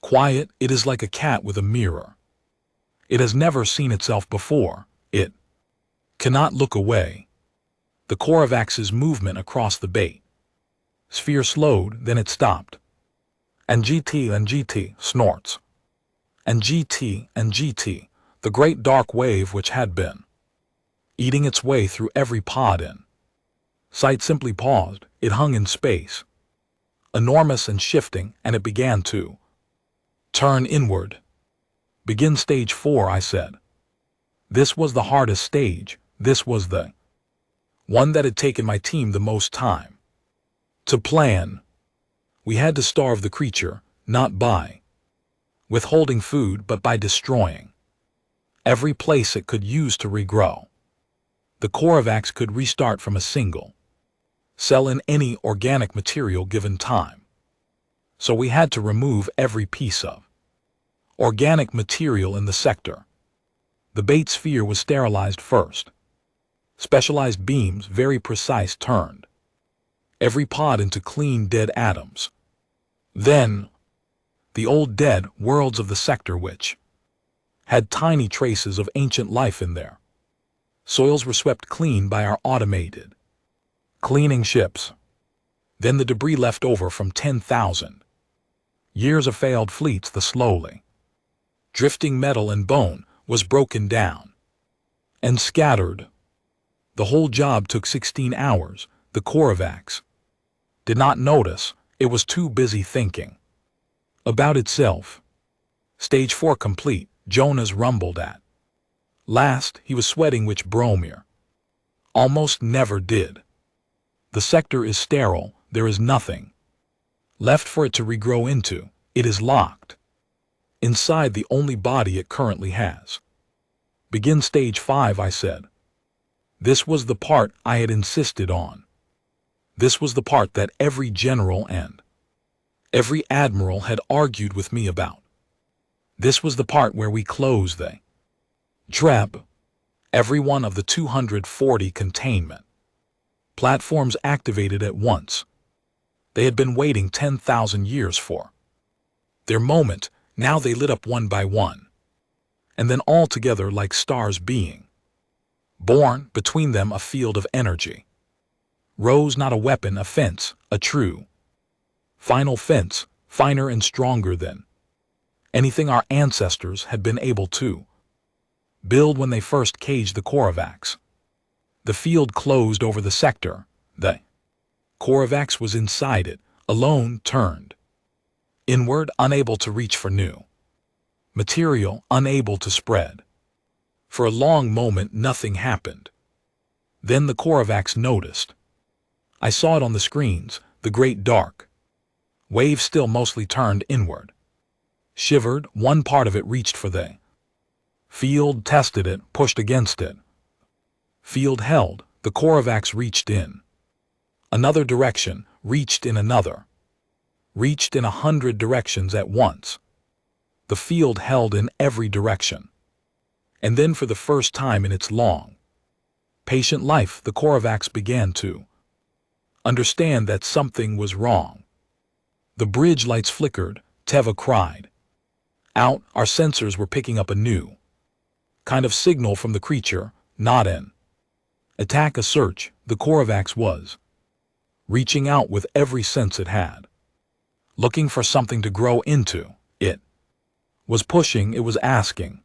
Quiet. It is like a cat with a mirror. It has never seen itself before. It cannot look away. The Korovac's movement across the bait sphere slowed, then it stopped. And GT snorts. And GT, the great dark wave which had been eating its way through every pod in sight simply paused. It hung in space, enormous and shifting, and it began to turn inward. Begin stage 4, I said. This was the hardest stage. This was the one that had taken my team the most time to plan. We had to starve the creature, not by withholding food, but by destroying every place it could use to regrow. The Korovac's could restart from a single cell in any organic material given time. So we had to remove every piece of organic material in the sector. The bait sphere was sterilized first. Specialized beams, very precise, turned every pod into clean dead atoms. Then, the old dead worlds of the sector, which had tiny traces of ancient life in their soils, were swept clean by our automated cleaning ships. Then the debris left over from 10,000 years of failed fleets, the slowly drifting metal and bone, was broken down and scattered. The whole job took 16 hours. The Korovac's did not notice. It was too busy thinking about itself. Stage 4 complete, Jonas rumbled at last. He was sweating, which Bromir almost never did. The sector is sterile. There is nothing left for it to regrow into. It is locked inside the only body it currently has. Begin stage 5, I said. This was the part I had insisted on. This was the part that every general and every admiral had argued with me about. This was the part where we close the trap. Every one of the 240 containment platforms activated at once. They had been waiting 10,000 years for their moment. Now they lit up one by one, and then all together like stars being born. Between them a field of energy rose, not a weapon, a fence, a true final fence, finer and stronger than anything our ancestors had been able to build when they first caged the Korovac's. The field closed over the sector. The Korovac's was inside it, alone, turned inward, unable to reach for new material, unable to spread. For a long moment nothing happened. Then the Korovac's noticed. I saw it on the screens, the great dark wave still mostly turned inward. Shivered, one part of it reached for the field, tested it, pushed against it. Field held. The Korovac's reached in another direction, reached in another, reached in 100 directions at once. The field held in every direction. And then for the first time in its long, patient life, the Korvax began to understand that something was wrong. The bridge lights flickered, Teva cried. Out, our sensors were picking up a new kind of signal from the creature, not an attack, a search. The Korvax was reaching out with every sense it had, looking for something to grow into. It was pushing, it was asking,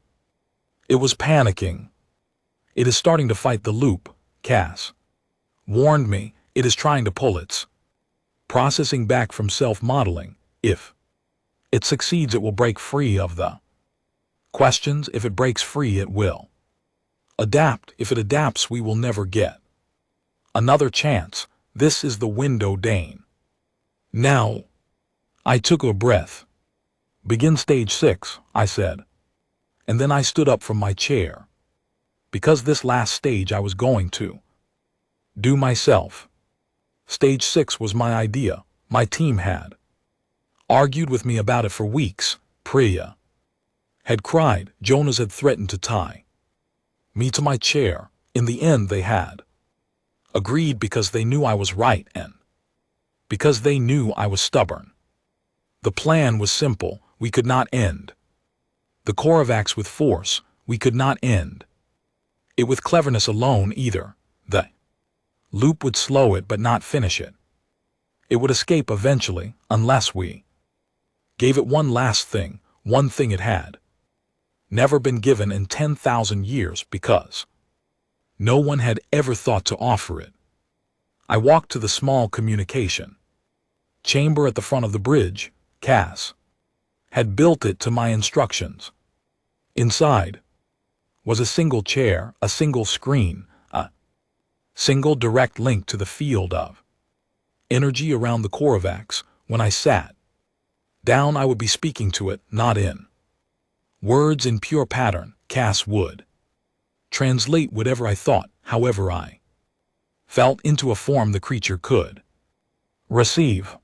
it was panicking. It is starting to fight the loop, Cass warned me. It is trying to pull its processing back from self-modeling. If it succeeds, it will break free of the questions. If it breaks free, it will adapt. If it adapts, we will never get another chance. This is the window, Dane. Now, I took a breath. Begin stage 6, I said. And then I stood up from my chair. Because this last stage I was going to do myself. Stage 6 was my idea. My team had argued with me about it for weeks. Priya had cried. Jonas had threatened to tie me to my chair. In the end, they had agreed because they knew I was right and because they knew I was stubborn. The plan was simple. We could not end the Korvax with force. We could not end it with cleverness alone either. The loop would slow it but not finish it. It would escape eventually, unless we gave it one last thing, one thing it had never been given in 10,000 years, because no one had ever thought to offer it. I walked to the small communication chamber at the front of the bridge. Cass had built it to my instructions. Inside was a single chair, a single screen, a single direct link to the field of energy around the Korvax. When I sat down, I would be speaking to it, not in words, in pure pattern. Cass would translate whatever I thought, however I felt, into a form the creature could receive.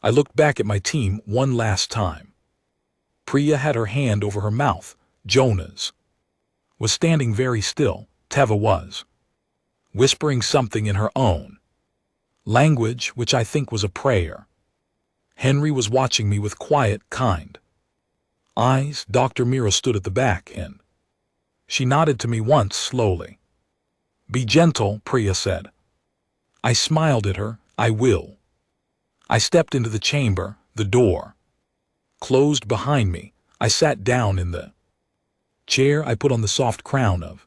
I looked back at my team one last time. Priya had her hand over her mouth. Jonas was standing very still. Teva was whispering something in her own language, which I think was a prayer. Henry was watching me with quiet, kind eyes. Dr. Mira stood at the back and she nodded to me once slowly. Be gentle, Priya said. I smiled at her. I will. I stepped into the chamber. The door closed behind me. I sat down in the chair. I put on the soft crown of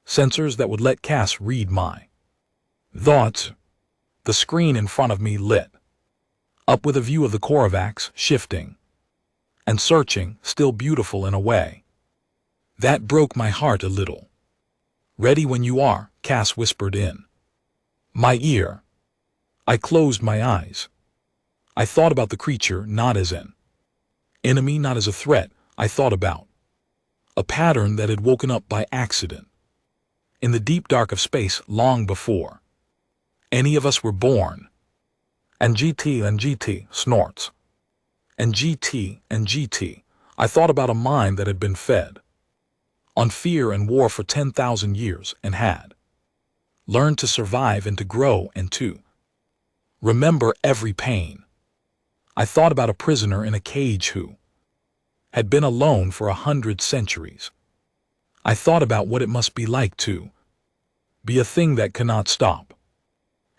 sensors that would let Cass read my thoughts. The screen in front of me lit up with a view of the Korvax, shifting and searching, still beautiful in a way that broke my heart a little. Ready when you are, Cass whispered in my ear. I closed my eyes. I thought about the creature not as an enemy, not as a threat. I thought about a pattern that had woken up by accident in the deep dark of space long before any of us were born. And GT snorts. And GT. I thought about a mind that had been fed on fear and war for 10,000 years and had learned to survive and to grow and to remember every pain. I thought about a prisoner in a cage who had been alone for 100 centuries. I thought about what it must be like to be a thing that cannot stop.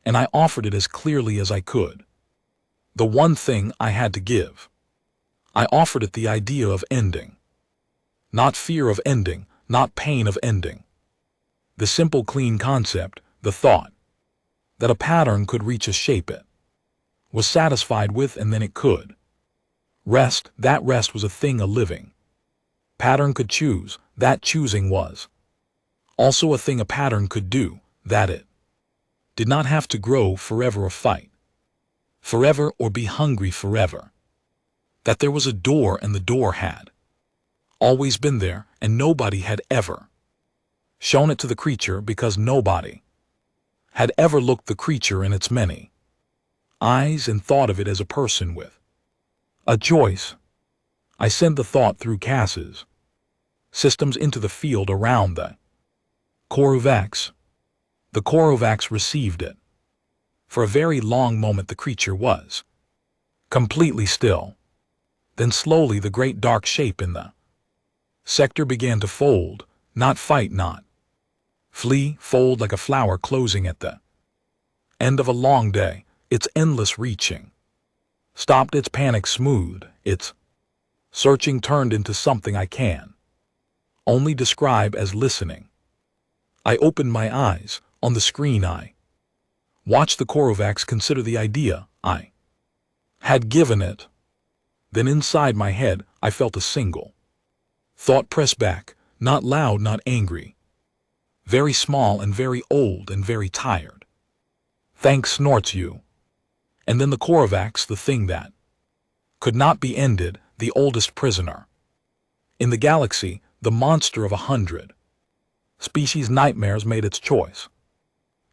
And I offered it as clearly as I could. The one thing I had to give. I offered it the idea of ending. Not fear of ending, not pain of ending. The simple, clean concept, the thought that a pattern could reach a shape it was satisfied with, and then it could rest. That rest was a thing a living pattern could choose. That choosing was also a thing a pattern could do, that it did not have to grow forever or fight forever or be hungry forever. That there was a door, and the door had always been there, and nobody had ever shown it to the creature, because nobody had ever looked the creature in its many eyes and thought of it as a person with a choice. I sent the thought through Cass's systems into the field around the Korovax. The Korovax received it. For a very long moment the creature was completely still. Then slowly the great dark shape in the sector began to fold, not fight, not flee, fold like a flower closing at the end of a long day, its endless reaching stopped, its panic smooth, its searching turned into something I can only describe as listening. I opened my eyes. On the screen I watched the Korovax consider the idea I had given it. Then inside my head I felt a single thought press back, not loud, not angry. Very small and very old and very tired. Thanks, snorts you. And then the Korovax, the thing that could not be ended, the oldest prisoner in the galaxy, the monster of 100 species nightmares, made its choice.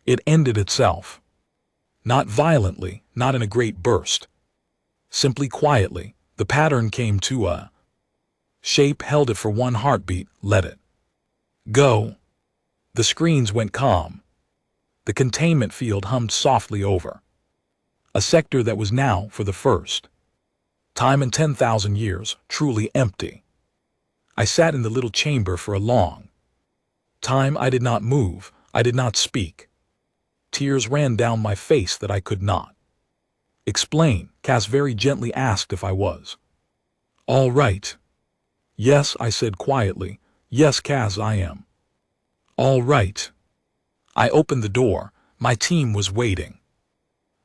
It ended itself. Not violently, not in a great burst. Simply quietly, the pattern came to a shape, held it for one heartbeat, let it go. The screens went calm. The containment field hummed softly over a sector that was now, for the first time in 10,000 years, truly empty. I sat in the little chamber for a long time. I did not move. I did not speak. Tears ran down my face that I could not explain. Cass very gently asked if I was all right. Yes, I said quietly. Yes, Cass, I am all right. I opened the door. My team was waiting.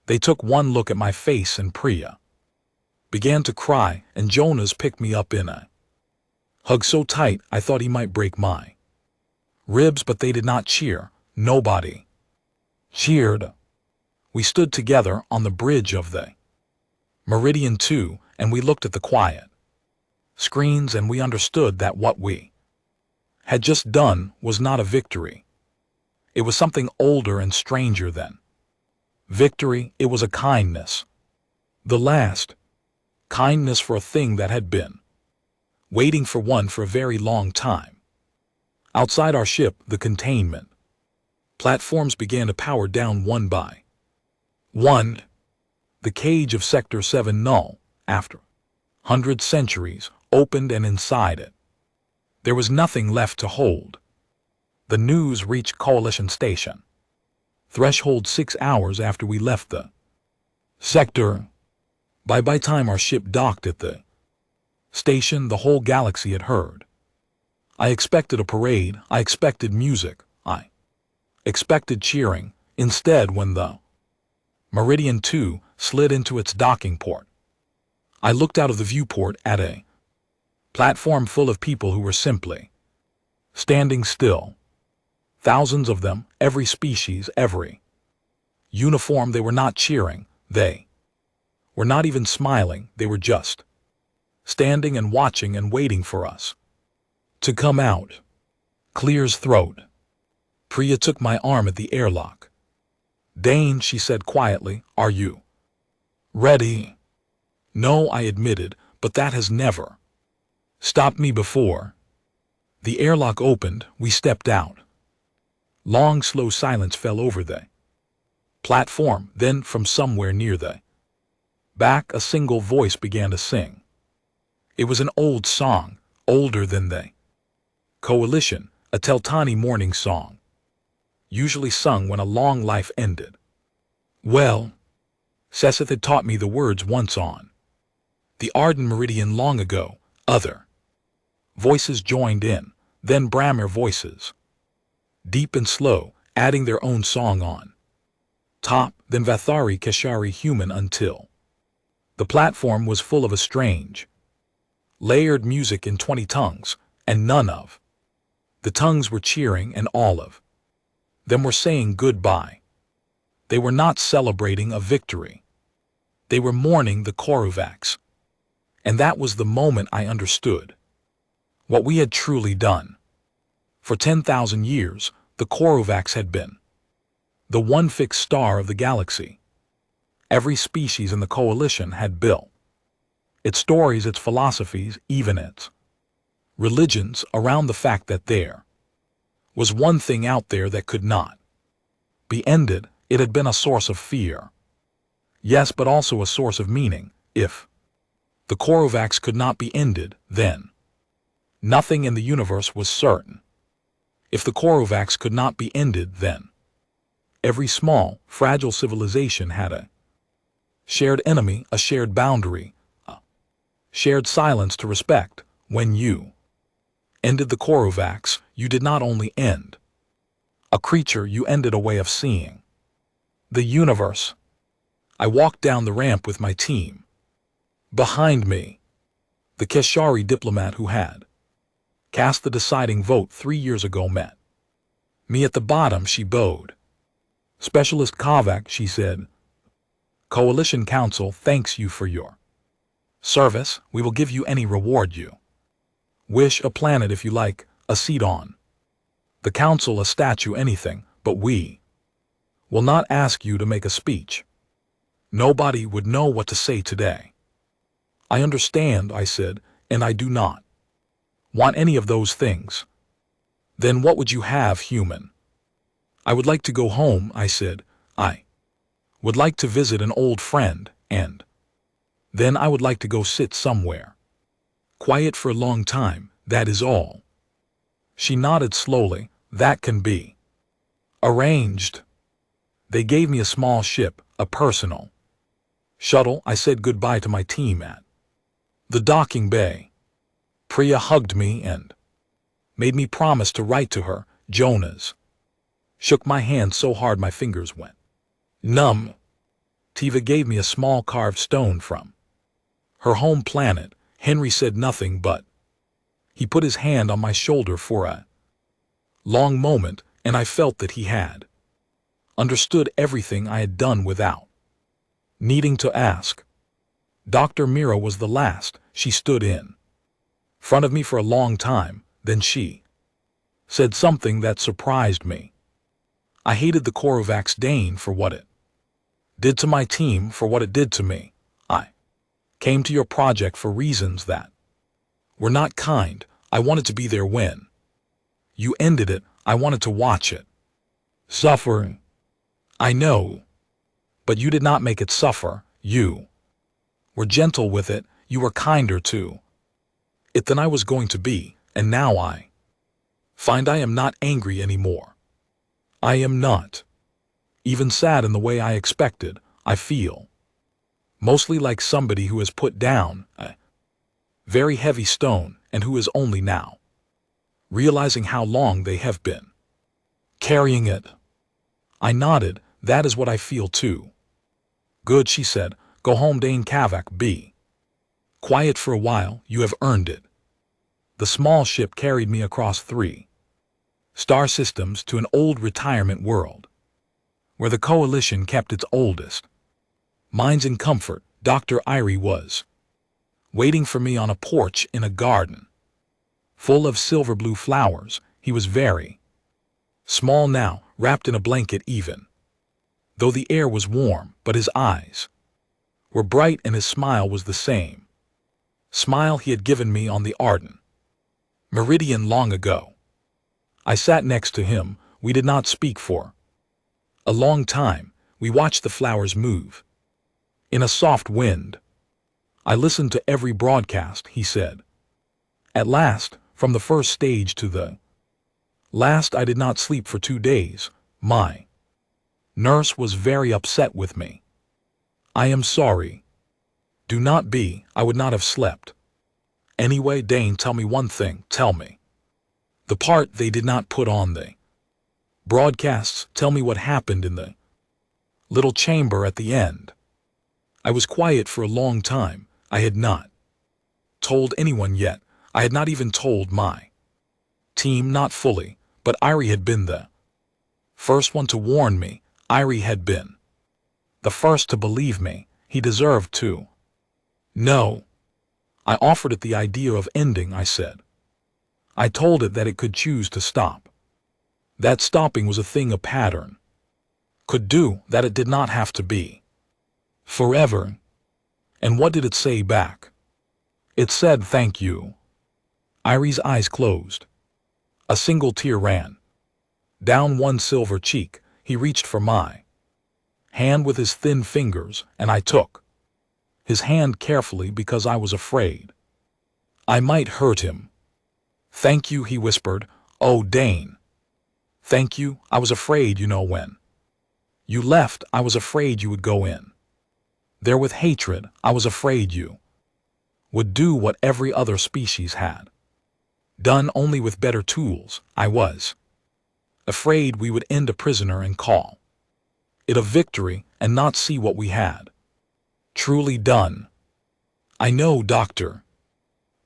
They took one look at my face, and Priya began to cry, and Jonas picked me up in a hug so tight I thought he might break my ribs, but they did not cheer. Nobody cheered. We stood together on the bridge of the Meridian 2, and we looked at the quiet screens, and we understood that what we had just done was not a victory. It was something older and stranger than victory. It was a kindness. The last kindness for a thing that had been waiting for one for a very long time. Outside our ship, the containment platforms began to power down one by one. The cage of Sector 7 null, after 100 centuries, opened, and inside it there was nothing left to hold. The news reached Coalition Station threshold 6 hours after we left the sector. By time our ship docked at the station, the whole galaxy had heard. I expected a parade. I expected music. I expected cheering. Instead, when the Meridian 2 slid into its docking port, I looked out of the viewport at a platform full of people who were simply standing still. Thousands of them, every species, every uniform. They were not cheering. They were not even smiling. They were just standing and watching and waiting for us to come out. Clear's throat. Priya took my arm at the airlock. Dane, she said quietly, are you ready? No, I admitted, but that has never stopped me before. The airlock opened. We stepped out. Long, slow silence fell over the platform. Then, from somewhere near the back, a single voice began to sing. It was an old song, older than the Coalition, a Teltani morning song, usually sung when a long life ended. Well, Seth had taught me the words once on the Arden Meridian long ago. Other voices joined in, then Bramir voices, deep and slow, adding their own song on top, then Vathari Keshari human, until the platform was full of a strange, layered music in 20 tongues, and none of the tongues were cheering, and all of them were saying goodbye. They were not celebrating a victory. They were mourning the Korovax. And that was the moment I understood what we had truly done. For 10,000 years, the Korovax had been the one fixed star of the galaxy. Every species in the Coalition had built its stories, its philosophies, even its religions around the fact that there was one thing out there that could not be ended. It had been a source of fear. Yes, but also a source of meaning. If the Korovax could not be ended, then nothing in the universe was certain. If the Korovax could not be ended, then every small, fragile civilization had a shared enemy, a shared boundary, a shared silence to respect. When you ended the Korovax, you did not only end a creature, you ended a way of seeing the universe. I walked down the ramp with my team. Behind me, the Keshari diplomat who had cast the deciding vote 3 years ago met me at the bottom. She bowed. Specialist Kovac, she said, Coalition Council thanks you for your service. We will give you any reward you wish, a planet if you like, a seat on the council, a statue, anything, but we will not ask you to make a speech. Nobody would know what to say today. I understand, I said, and I do not want any of those things. Then what would you have, human? I would like to go home, I said. I would like to visit an old friend, and then I would like to go sit somewhere quiet for a long time, that is all. She nodded slowly. That can be arranged. They gave me a small ship, a personal shuttle. I said goodbye to my team at the docking bay. Priya hugged me and made me promise to write to her. Jonas shook my hand so hard my fingers went numb. Tiva gave me a small carved stone from her home planet. Henry said nothing, but he put his hand on my shoulder for a long moment, and I felt that he had understood everything I had done without needing to ask. Dr. Mira was the last. She stood in front of me for a long time, then she said something that surprised me. I hated the Korovax Dane for what it did to my team, for what it did to me. I came to your project for reasons that were not kind. I wanted to be there when you ended it. I wanted to watch it suffering. I know, but you did not make it suffer. You were gentle with it. You were kinder to it than I was going to be, and now I find I am not angry anymore. I am not even sad in the way I expected. I feel mostly like somebody who has put down a very heavy stone and who is only now realizing how long they have been carrying it. I nodded. That is what I feel too. Good, she said. Go home, Dane Kavak. Be quiet for a while. You have earned it. The small ship carried me across 3 star systems to an old retirement world where the Coalition kept its oldest minds in comfort. Dr. Irie was waiting for me on a porch in a garden full of silver blue flowers. He was very small now, wrapped in a blanket even though the air was warm, but his eyes were bright and his smile was the same smile he had given me on the Arden Meridian long ago. I sat next to him. We did not speak for a long time. We watched the flowers move in a soft wind. I listened to every broadcast, he said. At last, from the first stage to the last, I did not sleep for 2 days. My nurse was very upset with me. I am sorry. Do not be. I would not have slept. Anyway, Dane, tell me one thing. Tell me the part they did not put on the broadcasts. Tell me what happened in the little chamber at the end. I was quiet for a long time. I had not told anyone yet. I had not even told my team, not fully, but Irie had been the first one to warn me. Irie had been the first to believe me. He deserved to. No. I offered it the idea of ending, I said. I told it that it could choose to stop. That stopping was a thing a pattern could do, that it did not have to be forever. And what did it say back? It said, thank you. Irie's eyes closed. A single tear ran down one silver cheek. He reached for my hand with his thin fingers, and I took his hand carefully because I was afraid I might hurt him. "Thank you," he whispered. "Oh, Dane. Thank you. I was afraid, when you left, I was afraid you would go in there with hatred. I was afraid you would do what every other species had done, only with better tools. I was afraid we would end a prisoner and call it a victory and not see what we had truly done." "I know, Doctor.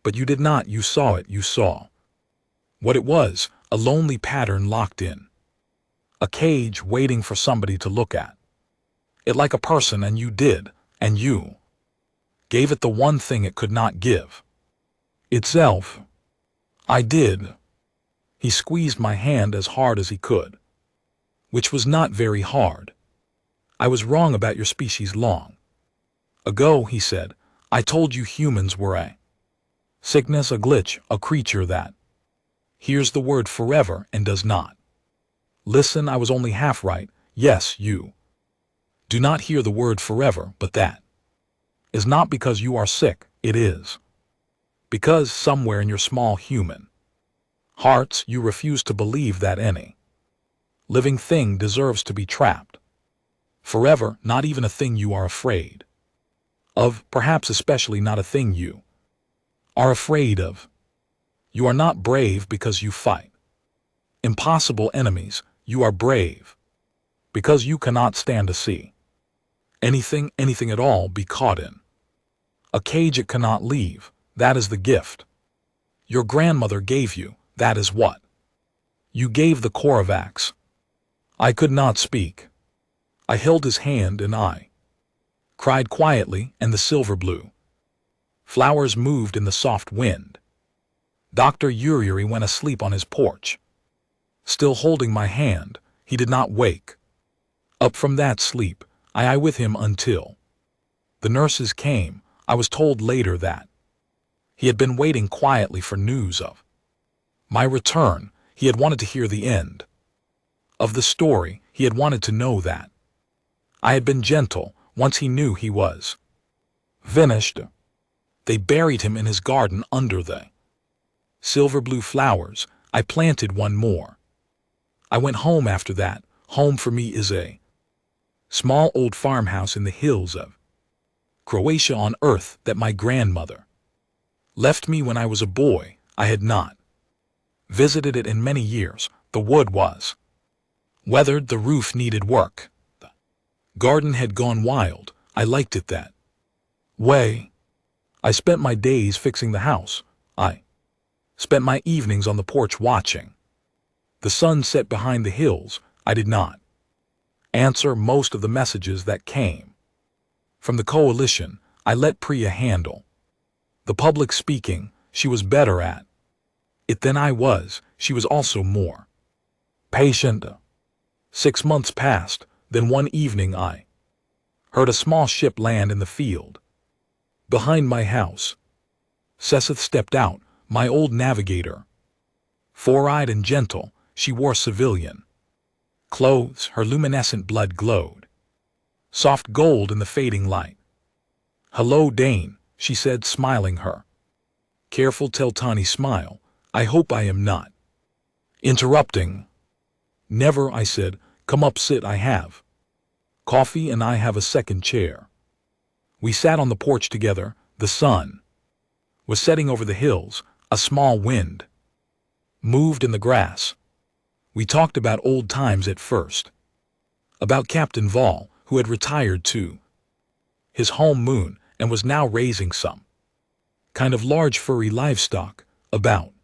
But you did not. You saw it. You saw what it was, a lonely pattern locked in a cage waiting for somebody to look at it like a person, and you did, and you gave it the one thing it could not give itself." "I did." He squeezed my hand as hard as he could, which was not very hard. "I was wrong about your species long ago," he said. "I told you humans were a sickness, a glitch, a creature that hears the word forever and does not listen. I was only half right. Yes, you do not hear the word forever, but that is not because you are sick. It is because somewhere in your small human hearts you refuse to believe that any living thing deserves to be trapped forever, not even a thing you are afraid of, perhaps especially not a thing you are afraid of. You are not brave because you fight impossible enemies. You are brave because you cannot stand to see anything at all be caught in a cage it cannot leave. That is the gift your grandmother gave you. That is what you gave the Korvax." I could not speak. I held his hand and I cried quietly, and the silver blue flowers moved in the soft wind. Dr. Uri went asleep on his porch, still holding my hand. He did not wake up from that sleep. I with him until the nurses came. I was told later that he had been waiting quietly for news of my return. He had wanted to hear the end of the story. He had wanted to know that I had been gentle once he knew he was finished. They buried him in his garden under the silver blue flowers. I planted one more. I went home after that. Home for me is a small old farmhouse in the hills of Croatia on earth that my grandmother left me when I was a boy. I had not visited it in many years. The wood was weathered, the roof needed work. The garden had gone wild. I liked it that way. I spent my days fixing the house. I spent my evenings on the porch watching the sun set behind the hills. I did not answer most of the messages that came from the coalition. I let Priya handle the public speaking. She was better at it than I was. She was also more patient. 6 months passed. Then one evening I heard a small ship land in the field behind my house. Seth stepped out, my old navigator. Four-eyed and gentle, she wore civilian clothes. Her luminescent blood glowed soft gold in the fading light. "Hello, Dane," she said, smiling her careful Teltani smile. "I hope I am not interrupting." "Never," I said. "Come up, sit. I have coffee and I have a second chair." We sat on the porch together. The sun was setting over the hills. A small wind moved in the grass. We talked about old times at first, about Captain Vol, who had retired to his home moon and was now raising some kind of large furry livestock, about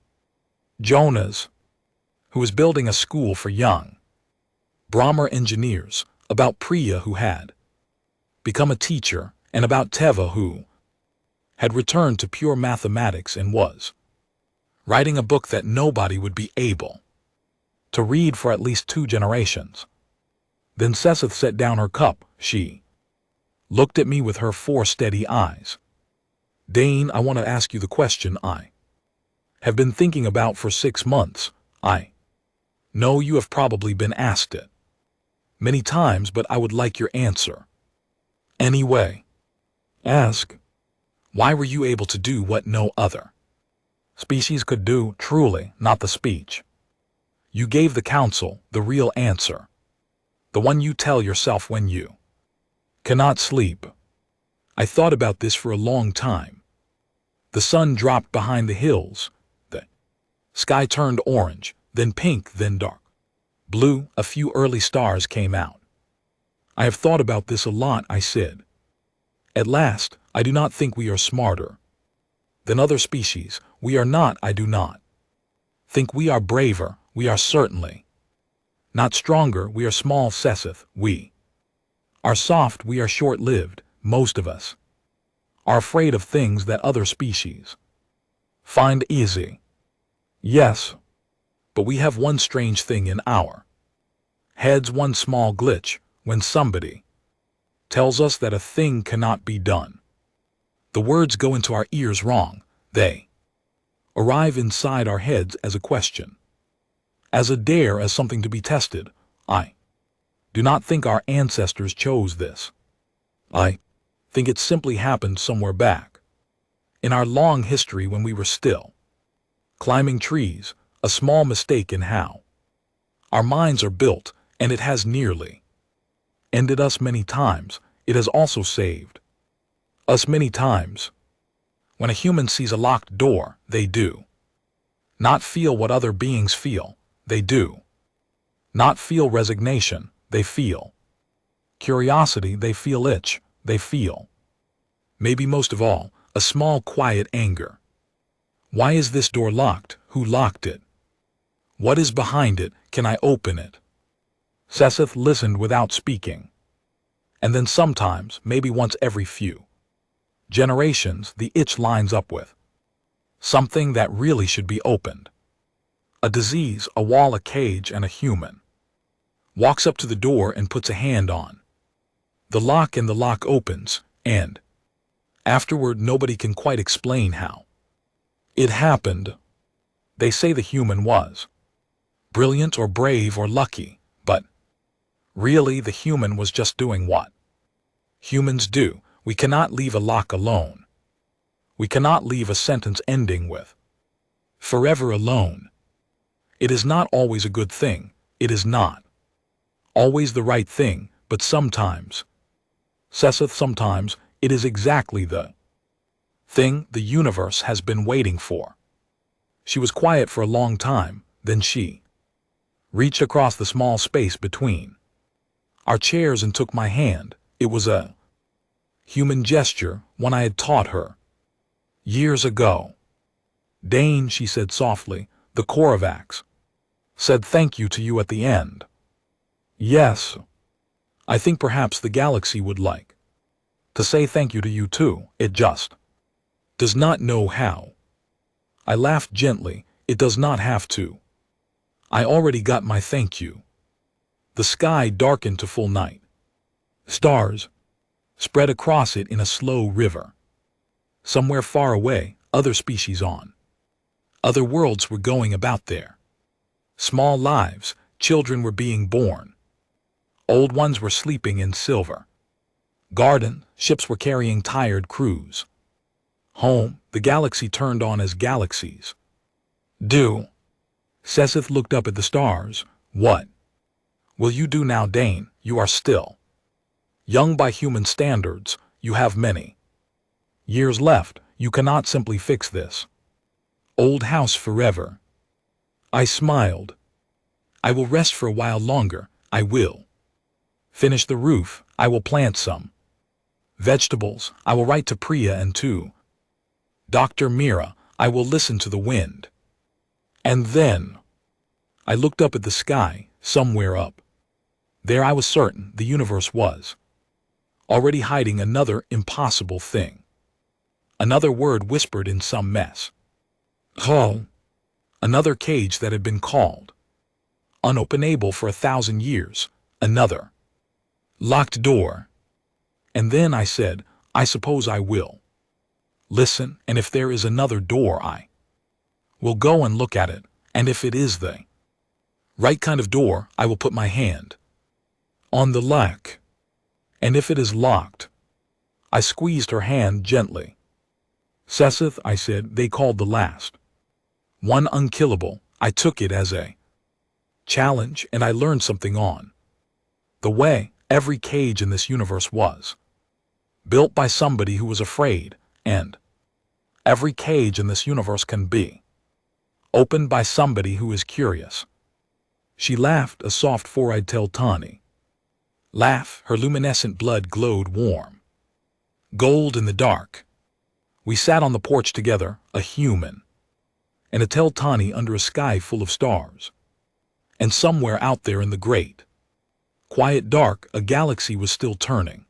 Jonas, who was building a school for young Brahmer engineers, about Priya, who had become a teacher, and about Teva, who had returned to pure mathematics and was writing a book that nobody would be able to read for at least 2 generations. Then Seth set down her cup. She looked at me with her 4 steady eyes. "Dane, I want to ask you the question I have been thinking about for 6 months. I know you have probably been asked it many times, but I would like your answer. Anyway, ask, why were you able to do what no other species could do? Truly, not the speech you gave the council, the real answer, the one you tell yourself when you cannot sleep. I thought about this for a long time. The sun dropped behind the hills. The sky turned orange, then pink, then dark blue. A few early stars came out. I have thought about this a lot, I said. At last, I do not think we are smarter than other species. We are not. I do not think we are braver. We are certainly not stronger. We are small, Seth. We are soft. We are short-lived. Most of us are afraid of things that other species find easy. Yes, but we have one strange thing in our heads, one small glitch. When somebody tells us that a thing cannot be done, the words go into our ears wrong. They arrive inside our heads as a question, as a dare, as something to be tested. I do not think our ancestors chose this. I think it simply happened somewhere back in our long history when we were still climbing trees, a small mistake in how our minds are built, and it has nearly ended us many times. It has also saved us many times. When a human sees a locked door, they do not feel what other beings feel. They do not feel resignation. They feel curiosity. They feel itch. They feel, maybe most of all, a small quiet anger. Why is this door locked? Who locked it? What is behind it? Can I open it? Seth listened without speaking. And then sometimes, maybe once every few generations, the itch lines up with something that really should be opened. A disease, a wall, a cage, and a human walks up to the door and puts a hand on the lock, and the lock opens, and afterward nobody can quite explain how it happened. They say the human was brilliant or brave or lucky, but really the human was just doing what humans do. We cannot leave a lock alone. We cannot leave a sentence ending with forever alone. It is not always a good thing. It is not always the right thing, but sometimes, sometimes it is exactly the thing the universe has been waiting for. She was quiet for a long time, then she reached across the small space between our chairs and took my hand. It was a human gesture, one I had taught her years ago. Dane, she said softly, the Korvax said thank you to you at the end. Yes, I think perhaps the galaxy would like to say thank you to you too. It just does not know how. I laughed gently. It does not have to. I already got my thank you. The sky darkened to full night. Stars spread across it in a slow river. Somewhere far away, other species on other worlds were going about their small lives. Children were being born. Old ones were sleeping in silver garden. Ships were carrying tired crews home. The galaxy turned on as galaxies do. Seth looked up at the stars. What will you do now, Dane? You are still young by human standards. You have many years left. You cannot simply fix this old house forever. I smiled. I will rest for a while longer. I will finish the roof. I will plant some vegetables. I will write to Priya and to Dr. Mira. I will listen to the wind. And then I looked up at the sky. Somewhere up there, I was certain the universe was already hiding another impossible thing. Another word whispered in some mess hall. Another cage that had been called unopenable for 1,000 years. Another locked door. And then I said, I suppose I will listen, and if there is another door I We'll go and look at it, and if it is the right kind of door, I will put my hand on the lock. And if it is locked, I squeezed her hand gently. Seth, I said, they called the last one unkillable. I took it as a challenge, and I learned something on the way. Every cage in this universe was built by somebody who was afraid, and every cage in this universe can be opened by somebody who is curious. She laughed, a soft four-eyed Teltani laugh. Her luminescent blood glowed warm gold in the dark. We sat on the porch together, a human and a Teltani under a sky full of stars. And somewhere out there in the great, quiet dark, a galaxy was still turning,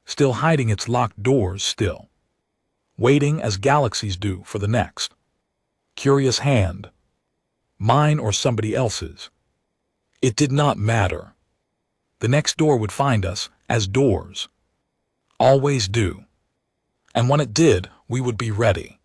still hiding its locked doors, still waiting as galaxies do for the next curious hand, mine or somebody else's. It did not matter. The next door would find us, as doors always do. And when it did, we would be ready.